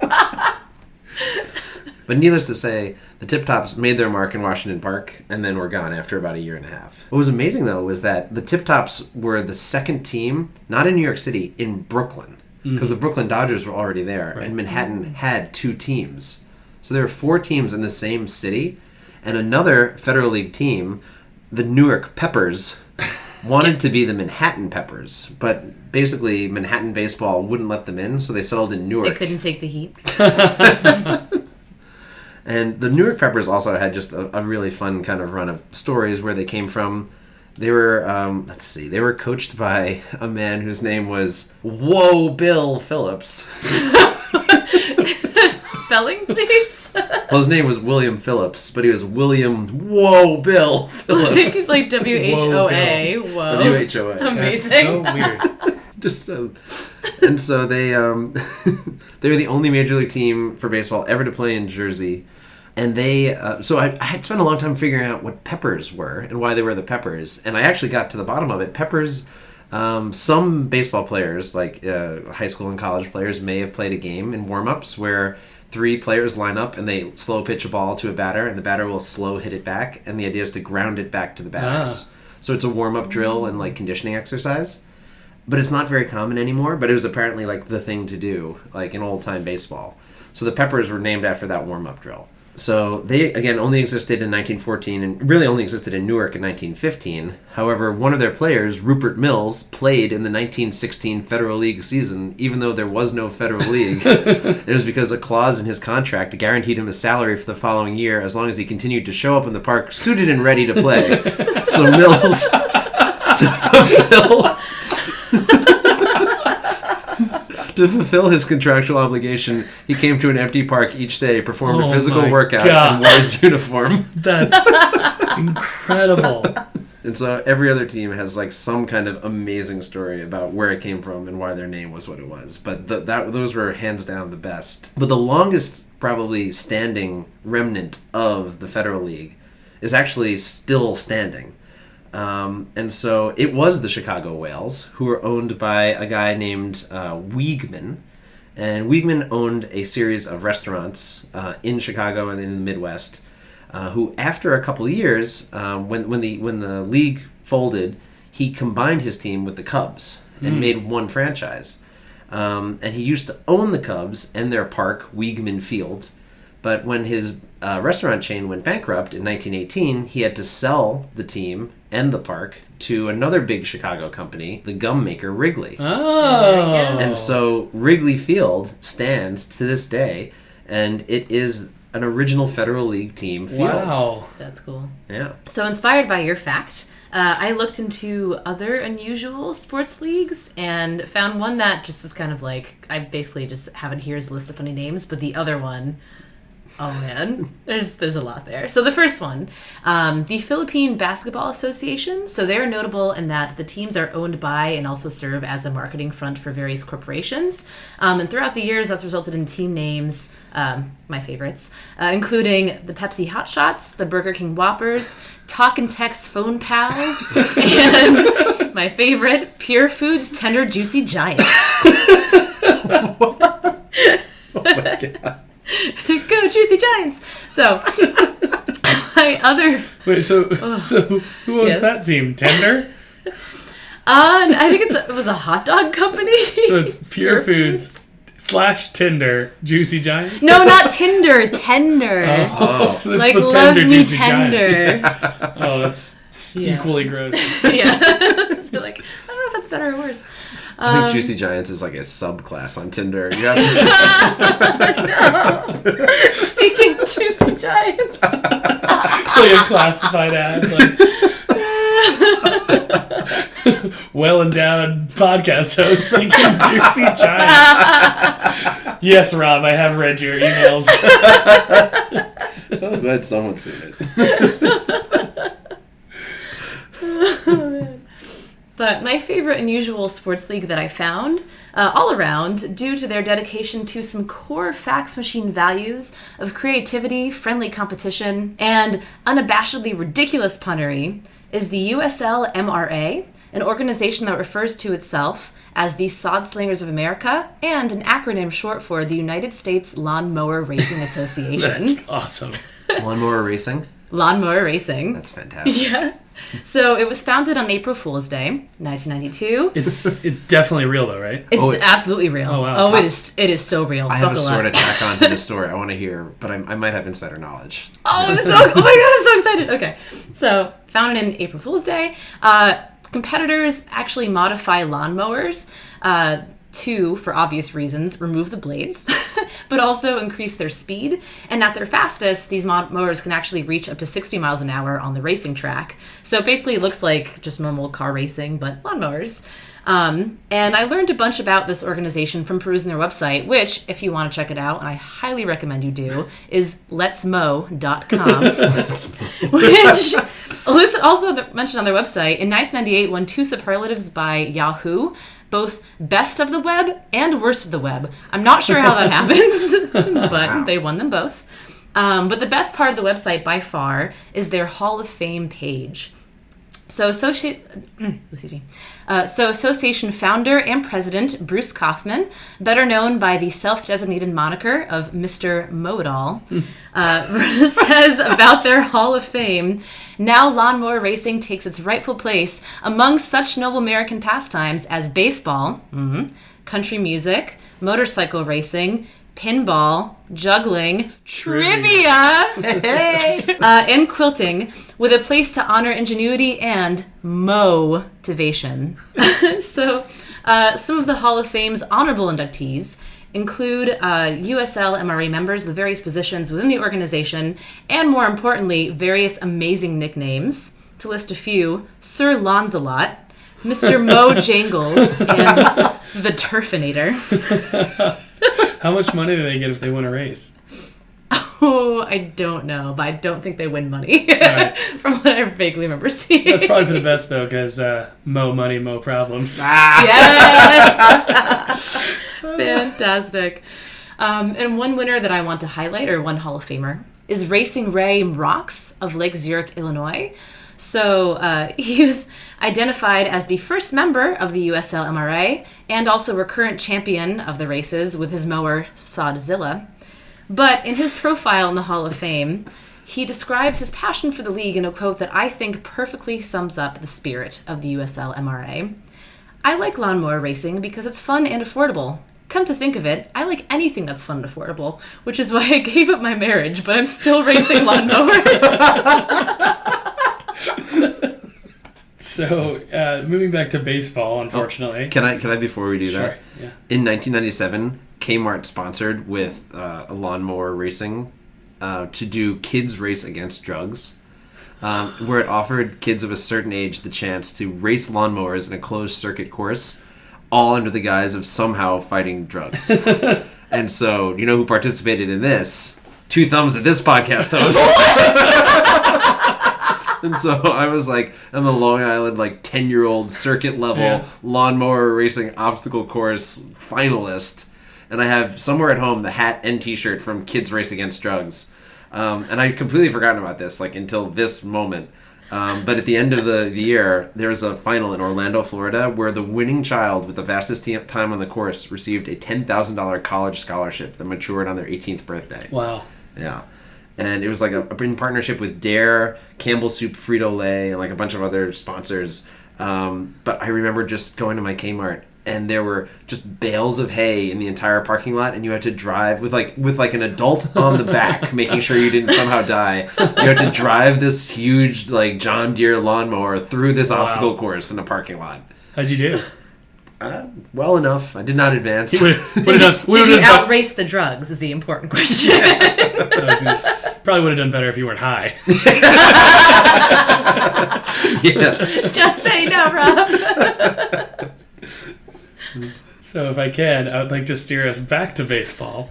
But needless to say, the Tip Tops made their mark in Washington Park and then were gone after about a year and a half. What was amazing, though, was that the Tip Tops were the second team, not in New York City, in Brooklyn. Because the Brooklyn Dodgers were already there, right. And Manhattan had two teams. So there were four teams in the same city, and another Federal League team, the Newark Peppers, wanted to be the Manhattan Peppers, but basically Manhattan baseball wouldn't let them in, so they settled in Newark. They couldn't take the heat. And the Newark Peppers also had just a really fun kind of run of stories where they came from. They were, they were coached by a man whose name was Whoa Bill Phillips. Spelling, please? Well, his name was William Phillips, but he was William Whoa Bill Phillips. He's like WHOA. Whoa. WHOA. Amazing. That's so weird. Just and so they they were the only major league team for baseball ever to play in Jersey. And they, so I had spent a long time figuring out what Peppers were and why they were the Peppers. And I actually got to the bottom of it. Peppers, some baseball players, like high school and college players, may have played a game in warm-ups where three players line up and they slow pitch a ball to a batter, and the batter will slow hit it back. And the idea is to ground it back to the batters. So it's a warm-up drill and like conditioning exercise. But it's not very common anymore, but it was apparently like the thing to do, like in old-time baseball. So the Peppers were named after that warm-up drill. So they, again, only existed in 1914 and really only existed in Newark in 1915. However, one of their players, Rupert Mills, played in the 1916 Federal League season, even though there was no Federal League. It was because a clause in his contract guaranteed him a salary for the following year as long as he continued to show up in the park suited and ready to play. So Mills, to fulfill his contractual obligation, he came to an empty park each day, performed a physical workout, and wore his uniform. That's incredible. And so every other team has like some kind of amazing story about where it came from and why their name was what it was. But those were hands down the best. But the longest probably standing remnant of the Federal League is actually still standing. And so it was the Chicago Whales, who were owned by a guy named Wiegman. And Wiegman owned a series of restaurants in Chicago and in the Midwest, who after a couple of years, when the league folded, he combined his team with the Cubs and made one franchise. And he used to own the Cubs and their park, Wiegman Field. But when his restaurant chain went bankrupt in 1918, he had to sell the team and the park to another big Chicago company, the gum maker Wrigley. Oh. And so Wrigley Field stands to this day, and it is an original Federal League team field. Wow. That's cool. Yeah. So inspired by your fact, I looked into other unusual sports leagues and found one that just is kind of like, I basically just have it here as a list of funny names, but the other one, oh man, there's a lot there. So the first one, the Philippine Basketball Association. So they're notable in that the teams are owned by and also serve as a marketing front for various corporations. And throughout the years, that's resulted in team names, my favorites, including the Pepsi Hot Shots, the Burger King Whoppers, Talk and Text Phone Pals, and my favorite, Pure Foods Tender Juicy Giants. Oh my God. Go Juicy Giants! So, my other... Wait, so who owns that team? Tender? I think it was a hot dog company. So it's Pure Foods / Tinder Juicy Giants? No, not Tinder, Tender. So that's Like, the love Tender me Juicy tender. Giants. Oh, that's equally gross. Yeah. So, like, I don't know if that's better or worse. I think Juicy Giants is like a subclass on Tinder. You have Seeking Juicy Giants. It's like a classified ad. Like, well-endowed podcast host seeking Juicy Giants. Yes, Rob, I have read your emails. I'm glad someone's seen it. Oh, man. But my favorite unusual sports league that I found, all around, due to their dedication to some core fax machine values of creativity, friendly competition, and unabashedly ridiculous punnery, is the USL-MRA, an organization that refers to itself as the Sod Slingers of America, and an acronym short for the United States Lawnmower Racing Association. That's awesome. Lawnmower racing? Lawnmower Racing. That's fantastic. Yeah. So it was founded on April Fool's Day, 1992. It's definitely real though, right? It's absolutely real. Oh, wow. Oh, it is so real. I have a Buckle sort up. of tack on to this story I want to hear, but I might have insider knowledge. Oh my god, I'm so excited. Okay. So, founded in April Fool's Day, competitors actually modify lawnmowers to, for obvious reasons, remove the blades, but also increase their speed. And at their fastest, these mowers can actually reach up to 60 miles an hour on the racing track. So basically it looks like just normal car racing, but lawnmowers. And I learned a bunch about this organization from perusing their website, which, if you want to check it out, and I highly recommend you do, is letsmow.com. Which, also mentioned on their website, in 1998 won 2 superlatives by Yahoo, both best of the web and worst of the web. I'm not sure how that happens, but Wow. they won them both. But the best part of the website by far is their Hall of Fame page. So association founder and president Bruce Kaufman, better known by the self-designated moniker of Mr. Know-It-All, says about their Hall of Fame, now lawnmower racing takes its rightful place among such noble American pastimes as baseball, country music, motorcycle racing, pinball, juggling, trivia, and quilting, with a place to honor ingenuity and motivation. So, some of the Hall of Fame's honorable inductees include USL MRA members with various positions within the organization, and more importantly, various amazing nicknames. To list a few, Sir Lonzelot, Mr. Mo Jangles, and the Turfinator. How much money do they get if they win a race? Oh, I don't know, but I don't think they win money. Right. From what I vaguely remember seeing. That's probably for the best though, because mo money, mo problems. Yes! Fantastic. And one winner that I want to highlight, or one Hall of Famer, is Racing Ray Rocks of Lake Zurich, Illinois. So he was identified as the first member of the USL MRA and also recurrent champion of the races with his mower Sodzilla. But in his profile in the Hall of Fame, he describes his passion for the league in a quote that I think perfectly sums up the spirit of the USL MRA. I like lawnmower racing because it's fun and affordable. Come to think of it, I like anything that's fun and affordable, which is why I gave up my marriage, but I'm still racing lawnmowers. So, moving back to baseball, unfortunately. Can I before we do that? Sure, yeah. In 1997, Kmart sponsored with a lawnmower racing to do kids race against drugs. where it offered kids of a certain age the chance to race lawnmowers in a closed-circuit course, all under the guise of somehow fighting drugs. And so, you know who participated in this? Two thumbs at this podcast host. And so I was like, I'm the Long Island, 10-year-old circuit level lawnmower racing obstacle course finalist. And I have somewhere at home the hat and t-shirt from Kids Race Against Drugs. And I'd completely forgotten about this, until this moment. But at the end of the year, there was a final in Orlando, Florida, where the winning child with the fastest time on the course received a $10,000 college scholarship that matured on their 18th birthday. Wow. Yeah. And it was in partnership with Dare, Campbell Soup, Frito-Lay, and a bunch of other sponsors. But I remember just going to my Kmart, and there were just bales of hay in the entire parking lot, and you had to drive with an adult on the back, making sure you didn't somehow die. You had to drive this huge John Deere lawnmower through this obstacle course in a parking lot. How'd you do? Well enough. I did not advance. Did you outrace the drugs is the important question. Probably would have done better if you weren't high. Yeah. Just say no, Rob. So if I can, I would like to steer us back to baseball.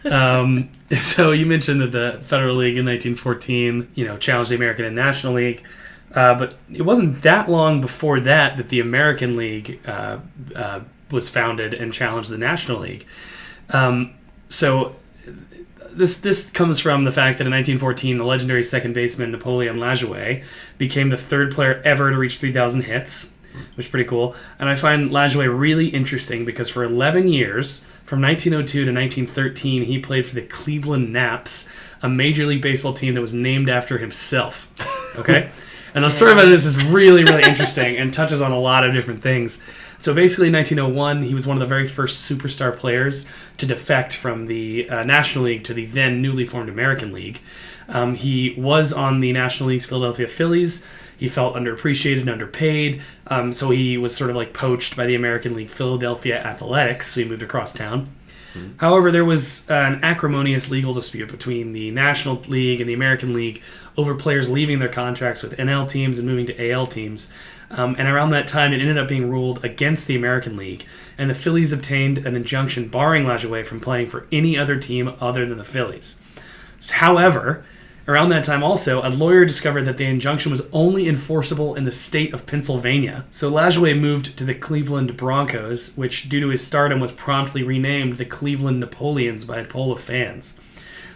So you mentioned that the Federal League in 1914, challenged the American and National League. But it wasn't that long before that the American League was founded and challenged the National League. So this comes from the fact that in 1914, the legendary second baseman Napoleon Lajoie became the third player ever to reach 3,000 hits, which is pretty cool. And I find Lajoie really interesting because for 11 years, from 1902 to 1913, he played for the Cleveland Naps, a Major League Baseball team that was named after himself. Okay? And the story about this is really, really interesting and touches on a lot of different things. So basically in 1901, he was one of the very first superstar players to defect from the National League to the then newly formed American League. He was on the National League's Philadelphia Phillies. He felt underappreciated and underpaid, so he was sort of poached by the American League Philadelphia Athletics, so he moved across town. However, there was an acrimonious legal dispute between the National League and the American League over players leaving their contracts with NL teams and moving to AL teams. And around that time, it ended up being ruled against the American League, and the Phillies obtained an injunction barring Lajoie from playing for any other team other than the Phillies. However, around that time also, a lawyer discovered that the injunction was only enforceable in the state of Pennsylvania. So Lajoie moved to the Cleveland Broncos, which due to his stardom was promptly renamed the Cleveland Napoleons by a poll of fans.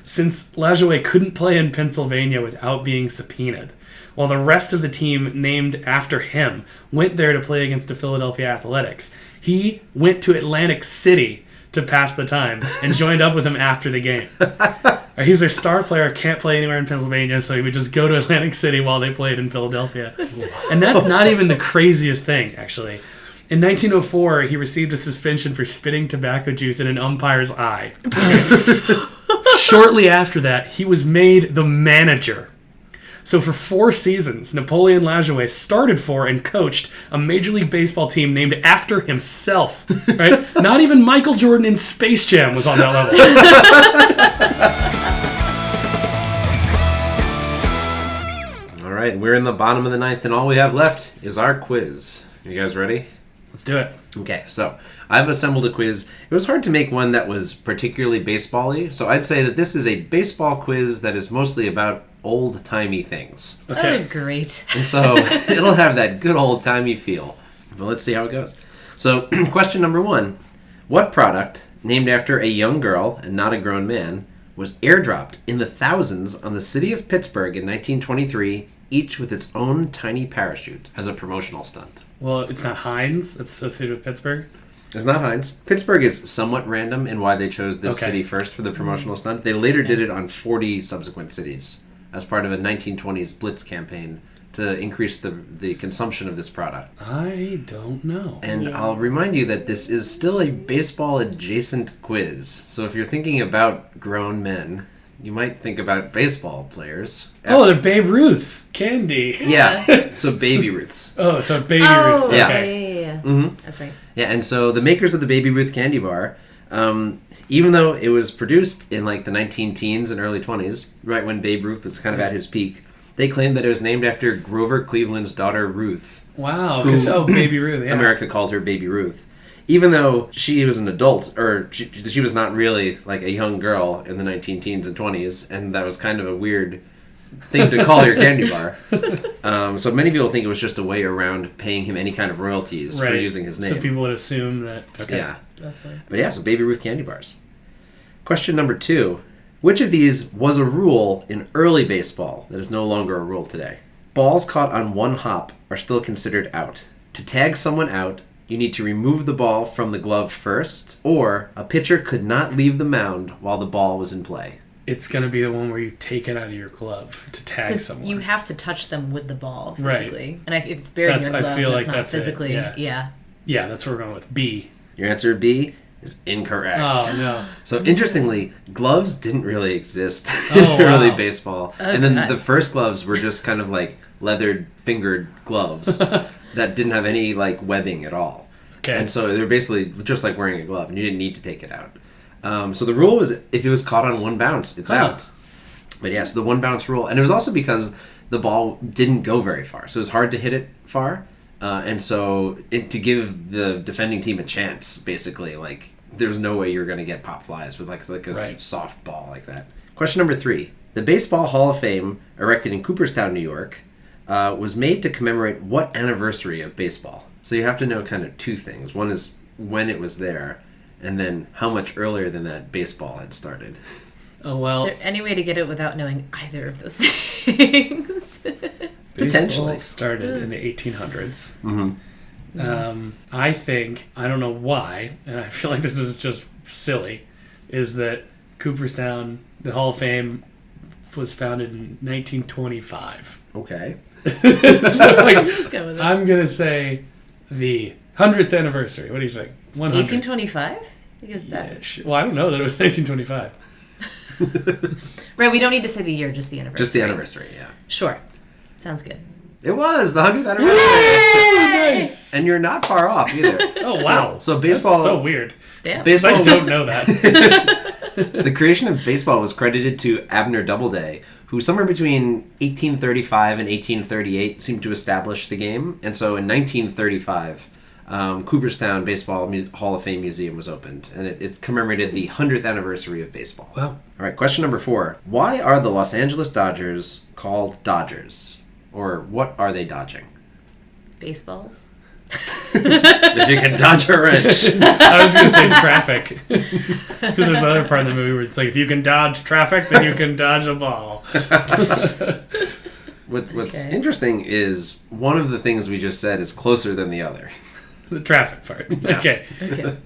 Since Lajoie couldn't play in Pennsylvania without being subpoenaed, while the rest of the team named after him went there to play against the Philadelphia Athletics, he went to Atlantic City to pass the time and joined up with them after the game. He's their star player, can't play anywhere in Pennsylvania, so he would just go to Atlantic City while they played in Philadelphia. And that's not even the craziest thing, actually. In 1904, he received a suspension for spitting tobacco juice in an umpire's eye. Shortly after that, he was made the manager. So for 4 seasons, Napoleon Lajoie started for and coached a Major League Baseball team named after himself. Right? Not even Michael Jordan in Space Jam was on that level. All right, we're in the bottom of the 9th, and all we have left is our quiz. You guys ready? Let's do it. Okay, so I've assembled a quiz. It was hard to make one that was particularly baseball-y, so I'd say that this is a baseball quiz that is mostly about old-timey things. Okay. Oh, great. And so it'll have that good old-timey feel. But let's see how it goes. So question number 1. What product, named after a young girl and not a grown man, was airdropped in the thousands on the city of Pittsburgh in 1923, each with its own tiny parachute as a promotional stunt? Well, it's not Heinz. It's associated with Pittsburgh. It's not Heinz. Pittsburgh is somewhat random in why they chose this city first for the promotional stunt. They later did it on 40 subsequent cities as part of a 1920s Blitz campaign to increase the consumption of this product. I don't know. And I'll remind you that this is still a baseball-adjacent quiz. So if you're thinking about grown men, you might think about baseball players. Oh, they're Babe Ruth's. Candy. Yeah, so Baby Ruths. Oh, so Baby Ruth's. Okay. Yeah. Mm-hmm. That's right. Yeah, and so the makers of the Baby Ruth candy bar, even though it was produced in the 19-teens and early 20s, right when Babe Ruth was kind of at his peak, They claimed that it was named after Grover Cleveland's daughter Ruth. Wow. Baby Ruth. Yeah. America called her Baby Ruth. Even though she was an adult, or she was not really like a young girl in the 19 teens and 20s, and that was kind of a weird thing to call your candy bar. So many people think it was just a way around paying him any kind of royalties for using his name. So people would assume that. Okay. Yeah. That's funny. But yeah, so Baby Ruth candy bars. Question number 2. Which of these was a rule in early baseball that is no longer a rule today? Balls caught on one hop are still considered out. To tag someone out, you need to remove the ball from the glove first, or a pitcher could not leave the mound while the ball was in play. It's going to be the one where you take it out of your glove to tag Because someone. you have to touch them with the ball physically. Right. And if it's buried in your glove, I feel that's like not physically. Yeah, that's what we're going with. B. Your answer B is incorrect. Oh, no. So interestingly, gloves didn't really exist Oh, in early wow. baseball. Oh, and then God. the first gloves were just kind of like leathered fingered gloves that didn't have any like webbing at all. Okay. And so they're basically just like wearing a glove, and you didn't need to take it out. So the rule was if it was caught on one bounce, it's out. But yeah, so the one bounce rule. And it was also because the ball didn't go very far. So it was hard to hit it far. And so to give the defending team a chance, basically, like there was no way you were going to get pop flies with like a soft ball like that. Question number 3. The Baseball Hall of Fame, erected in Cooperstown, New York, was made to commemorate what anniversary of baseball? So you have to know kind of 2 things. One is when it was there, and then how much earlier than that baseball had started. Oh, well. Is there any way to get it without knowing either of those things? Potentially. Baseball started in the 1800s. Mm-hmm. I think, I don't know why, and I feel like this is just silly, is that Cooperstown, the Hall of Fame, was founded in 1925. Okay. So, like, Go with it. I'm going to say the 100th anniversary. What do you think? 100. 1825? Because that. Well, I don't know that it was 1925. Right, we don't need to say the year, just the anniversary. Just the anniversary, yeah. Sure. Sounds good. It was the 100th anniversary. Nice! And you're not far off either. Oh, wow. So baseball... That's so weird. Damn. Baseball, I don't know that. the creation of baseball was credited to Abner Doubleday, who somewhere between 1835 and 1838 seemed to establish the game. And so in 1935, Cooperstown Baseball Hall of Fame Museum was opened, and it commemorated the 100th anniversary of baseball. Wow. All right, question number 4. Why are the Los Angeles Dodgers called Dodgers? Or what are they dodging? Baseballs? If you can dodge a wrench. I was going to say traffic. Because there's another part of the movie where it's like, if you can dodge traffic, then you can dodge a ball. What's interesting is one of the things we just said is closer than the other. The traffic part. Yeah. Okay. Okay.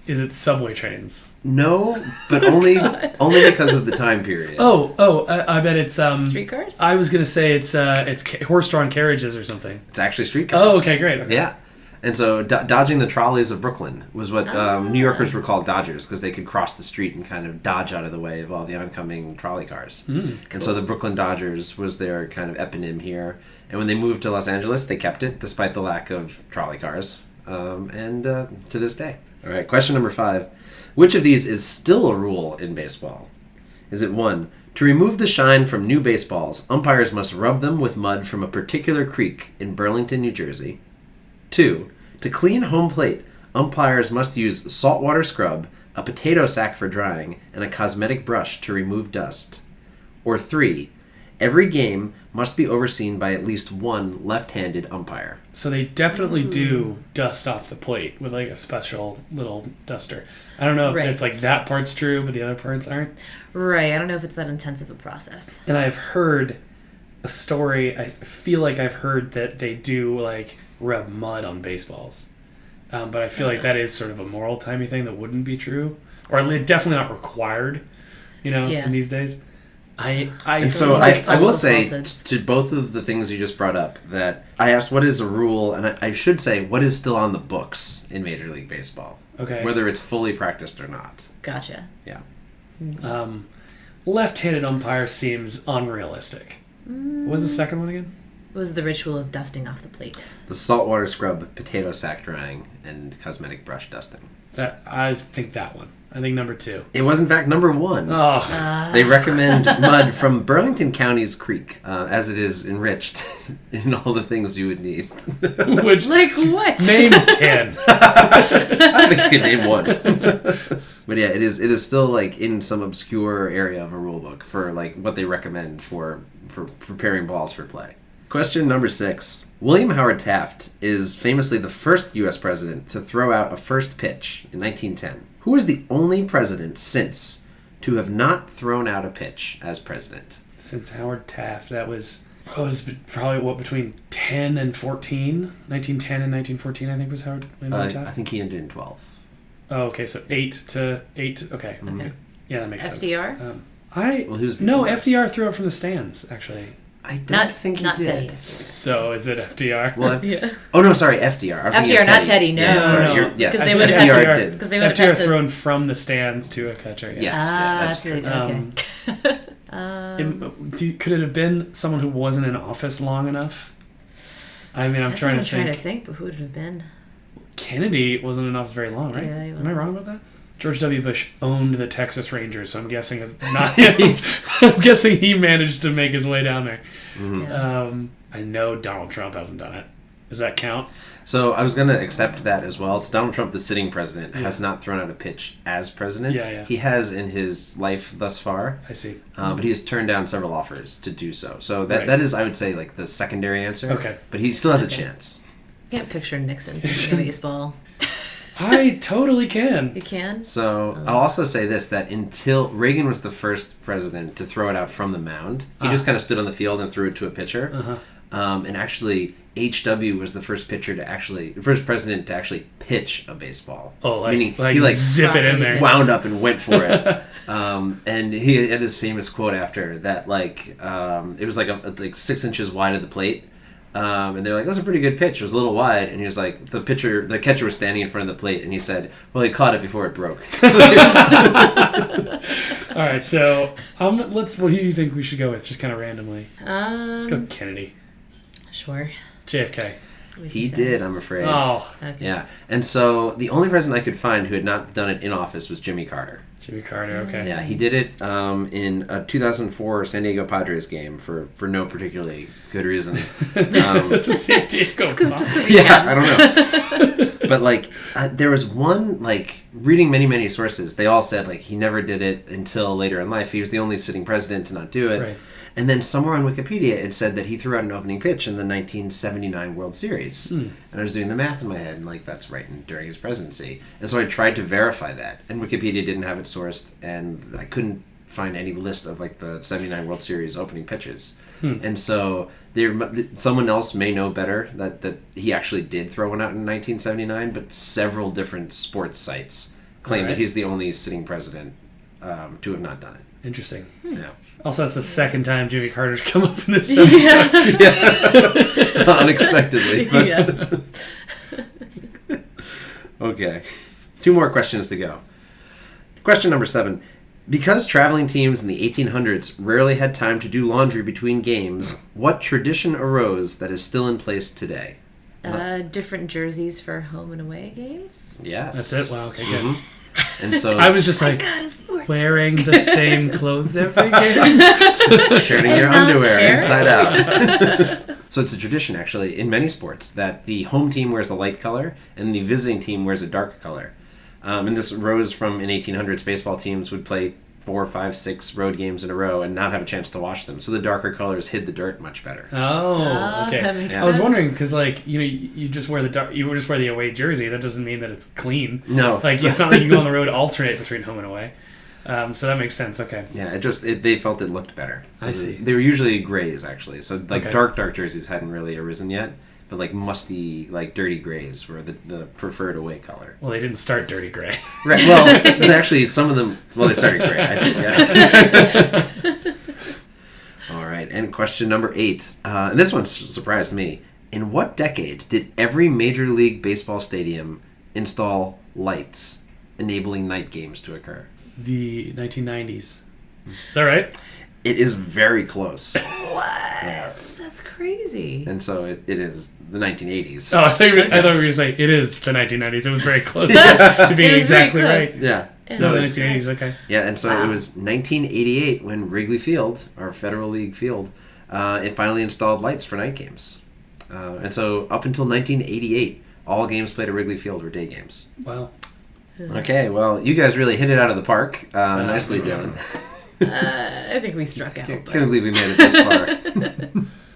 Is it subway trains? No, but only because of the time period. I bet it's Streetcars? I was gonna say it's horse-drawn carriages or something. It's actually streetcars. Oh, okay, great. Okay. Yeah. And so dodging the trolleys of Brooklyn was what New Yorkers were called Dodgers, because they could cross the street and kind of dodge out of the way of all the oncoming trolley cars. Cool. And so the Brooklyn Dodgers was their kind of eponym here. And when they moved to Los Angeles, they kept it despite the lack of trolley cars. And to this day. All right, question number 5. Which of these is still a rule in baseball? Is it 1, to remove the shine from new baseballs, umpires must rub them with mud from a particular creek in Burlington, New Jersey? 2, to clean home plate, umpires must use saltwater scrub, a potato sack for drying, and a cosmetic brush to remove dust? Or 3, every game must be overseen by at least one left-handed umpire? So they definitely do dust off the plate with like a special little duster. I don't know if it's like that part's true, but the other parts aren't. Right. I don't know if it's that intensive a process. And I've heard a story, I feel like I've heard that they do like rub mud on baseballs. But I feel like that is sort of a moral timey thing that wouldn't be true. Or definitely not required, in these days. I will say to both of the things you just brought up that I asked what is a rule, and I should say what is still on the books in Major League Baseball. Okay. Whether it's fully practiced or not. Gotcha. Yeah. Left-handed umpire seems unrealistic. What was the second one again? It was the ritual of dusting off the plate. The saltwater scrub, potato sack drying, and cosmetic brush dusting. I think that one. I think number 2. It was in fact number 1. Oh. They recommend mud from Burlington County's creek, as it is enriched in all the things you would need. Which, Like what? name 10. I think you can name 1. But yeah, it is still like in some obscure area of a rule book for like what they recommend for preparing balls for play. Question number 6. William Howard Taft is famously the first U.S. president to throw out a first pitch in 1910. Who is the only president since to have not thrown out a pitch as president? Since Howard Taft, that was probably between 10 and 14? 1910 and 1914, I think, was Howard Taft? I think he ended in 12. Oh, okay, so 8 to 8. Okay. Okay. Yeah, that makes FDR? sense. Who's No, before? FDR threw it from the stands, actually. I don't think he not did. Teddy. So is it FDR? Well, Yeah. oh no, sorry, FDR. I was thinking FDR, of not Teddy. No. Yeah, sorry, No. yes, Because they would've FDR had to- did. Because they would have FDR had to. thrown from the stands to a catcher. Yeah. Yes, that's true. Okay. Could it have been someone who wasn't in office long enough? I mean, I'm trying to think. But who would it have been? Kennedy wasn't in office very long, right? Yeah, he Am I wasn't. wrong about that? George W. Bush owned the Texas Rangers, so I'm guessing it's not him. I'm guessing he managed to make his way down there. Mm-hmm. Yeah. I know Donald Trump hasn't done it. Does that count? So I was going to accept that as well. So Donald Trump, the sitting president, has not thrown out a pitch as president. Yeah. He has in his life thus far. I see. But he has turned down several offers to do so. So that Right. that is, I would say, like the secondary answer. Okay. But he still has a chance. Can't picture Nixon pitching a baseball. I totally can. You can? So I'll also say this, that until Reagan was the first president to throw it out from the mound, he just kind of stood on the field and threw it to a pitcher. And actually, H.W. was the first first president to actually pitch a baseball. Oh, Meaning like he zip it in there. wound up and went for it. And he had his famous quote after that, it was like 6 inches wide of the plate. And they're like, that was a pretty good pitch. It was a little wide. And he was like, the catcher was standing in front of the plate. And he said, well, he caught it before it broke. All right, so what do you think we should go with, just kind of randomly? Let's go Kennedy. Sure. JFK. He did, I'm afraid. Oh, Okay. Yeah. And so the only president I could find who had not done it in office was Jimmy Carter. Jimmy Carter, okay. Yeah, he did it in a 2004 San Diego Padres game for no particularly good reason. The San Diego Just 'cause Yeah, I don't know. But there was one, reading many sources, they all said he never did it until later in life. He was the only sitting president to not do it. Right. And then somewhere on Wikipedia it said that he threw out an opening pitch in the 1979 World Series. And I was doing the math in my head, and that's right during his presidency. And so I tried to verify that, and Wikipedia didn't have it sourced, and I couldn't find any list of the 79 World Series opening pitches. And so someone else may know better that he actually did throw one out in 1979, but several different sports sites claim that he's the only sitting president to have not done it. Interesting. Yeah. Also, that's the second time Jimmy Carter's come up in this episode. Yeah. Unexpectedly. But Yeah. Okay. 2 more questions to go. Question number 7. Because traveling teams in the 1800s rarely had time to do laundry between games, what tradition arose that is still in place today? Different jerseys for home and away games. Yes. That's it? Wow, okay, good. And so I was just God, a sport. wearing the same clothes every game. turning your Not underwear care. inside out. So it's a tradition, actually, in many sports that the home team wears a light color and the visiting team wears a dark color. And this arose from in 1800s, baseball teams would play 4, 5, 6 road games in a row and not have a chance to wash them. So the darker colors hid the dirt much better. Oh, okay. That makes I was sense. wondering because, you just wear the away jersey. That doesn't mean that it's clean. No. It's not like you go on the road alternate between home and away. So that makes sense. Okay. Yeah, they felt it looked better. I see. They were usually grays, actually. So Okay. dark jerseys hadn't really arisen yet. But musty, dirty grays were the preferred away color. Well, they didn't start dirty gray. Right. Well, actually, some of them. Well, they started gray. I see. Yeah. All right. And question number 8. And this one surprised me. In what decade did every Major League Baseball stadium install lights, enabling night games to occur? The 1990s. Is that right? It is very close. What? Yeah. That's That's crazy. And so it is the 1980s. Oh, I thought you were going to say it is the 1990s. It was very close to being exactly right. Yeah. No, the 1980s, okay. Yeah, and so it was 1988 when Wrigley Field, our Federal League field, it finally installed lights for night games. And so up until 1988, all games played at Wrigley Field were day games. Wow. Okay, well, you guys really hit it out of the park. Nicely done. I think we struck out. Can't believe we made it this far.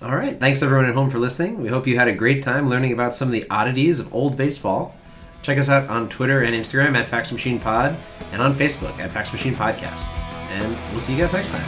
All right, thanks everyone at home for listening. We hope you had a great time learning about some of the oddities of old baseball. Check us out on Twitter and Instagram at Fax Machine Pod and on Facebook at Fax Machine Podcast. And we'll see you guys next time.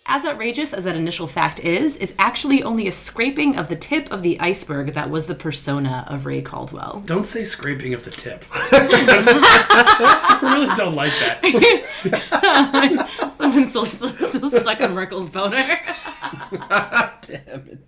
As outrageous as that initial fact is, it's actually only a scraping of the tip of the iceberg that was the persona of Ray Caldwell. Don't say scraping of the tip. I really don't like that. Someone's still stuck on Merkel's boner. Damn it.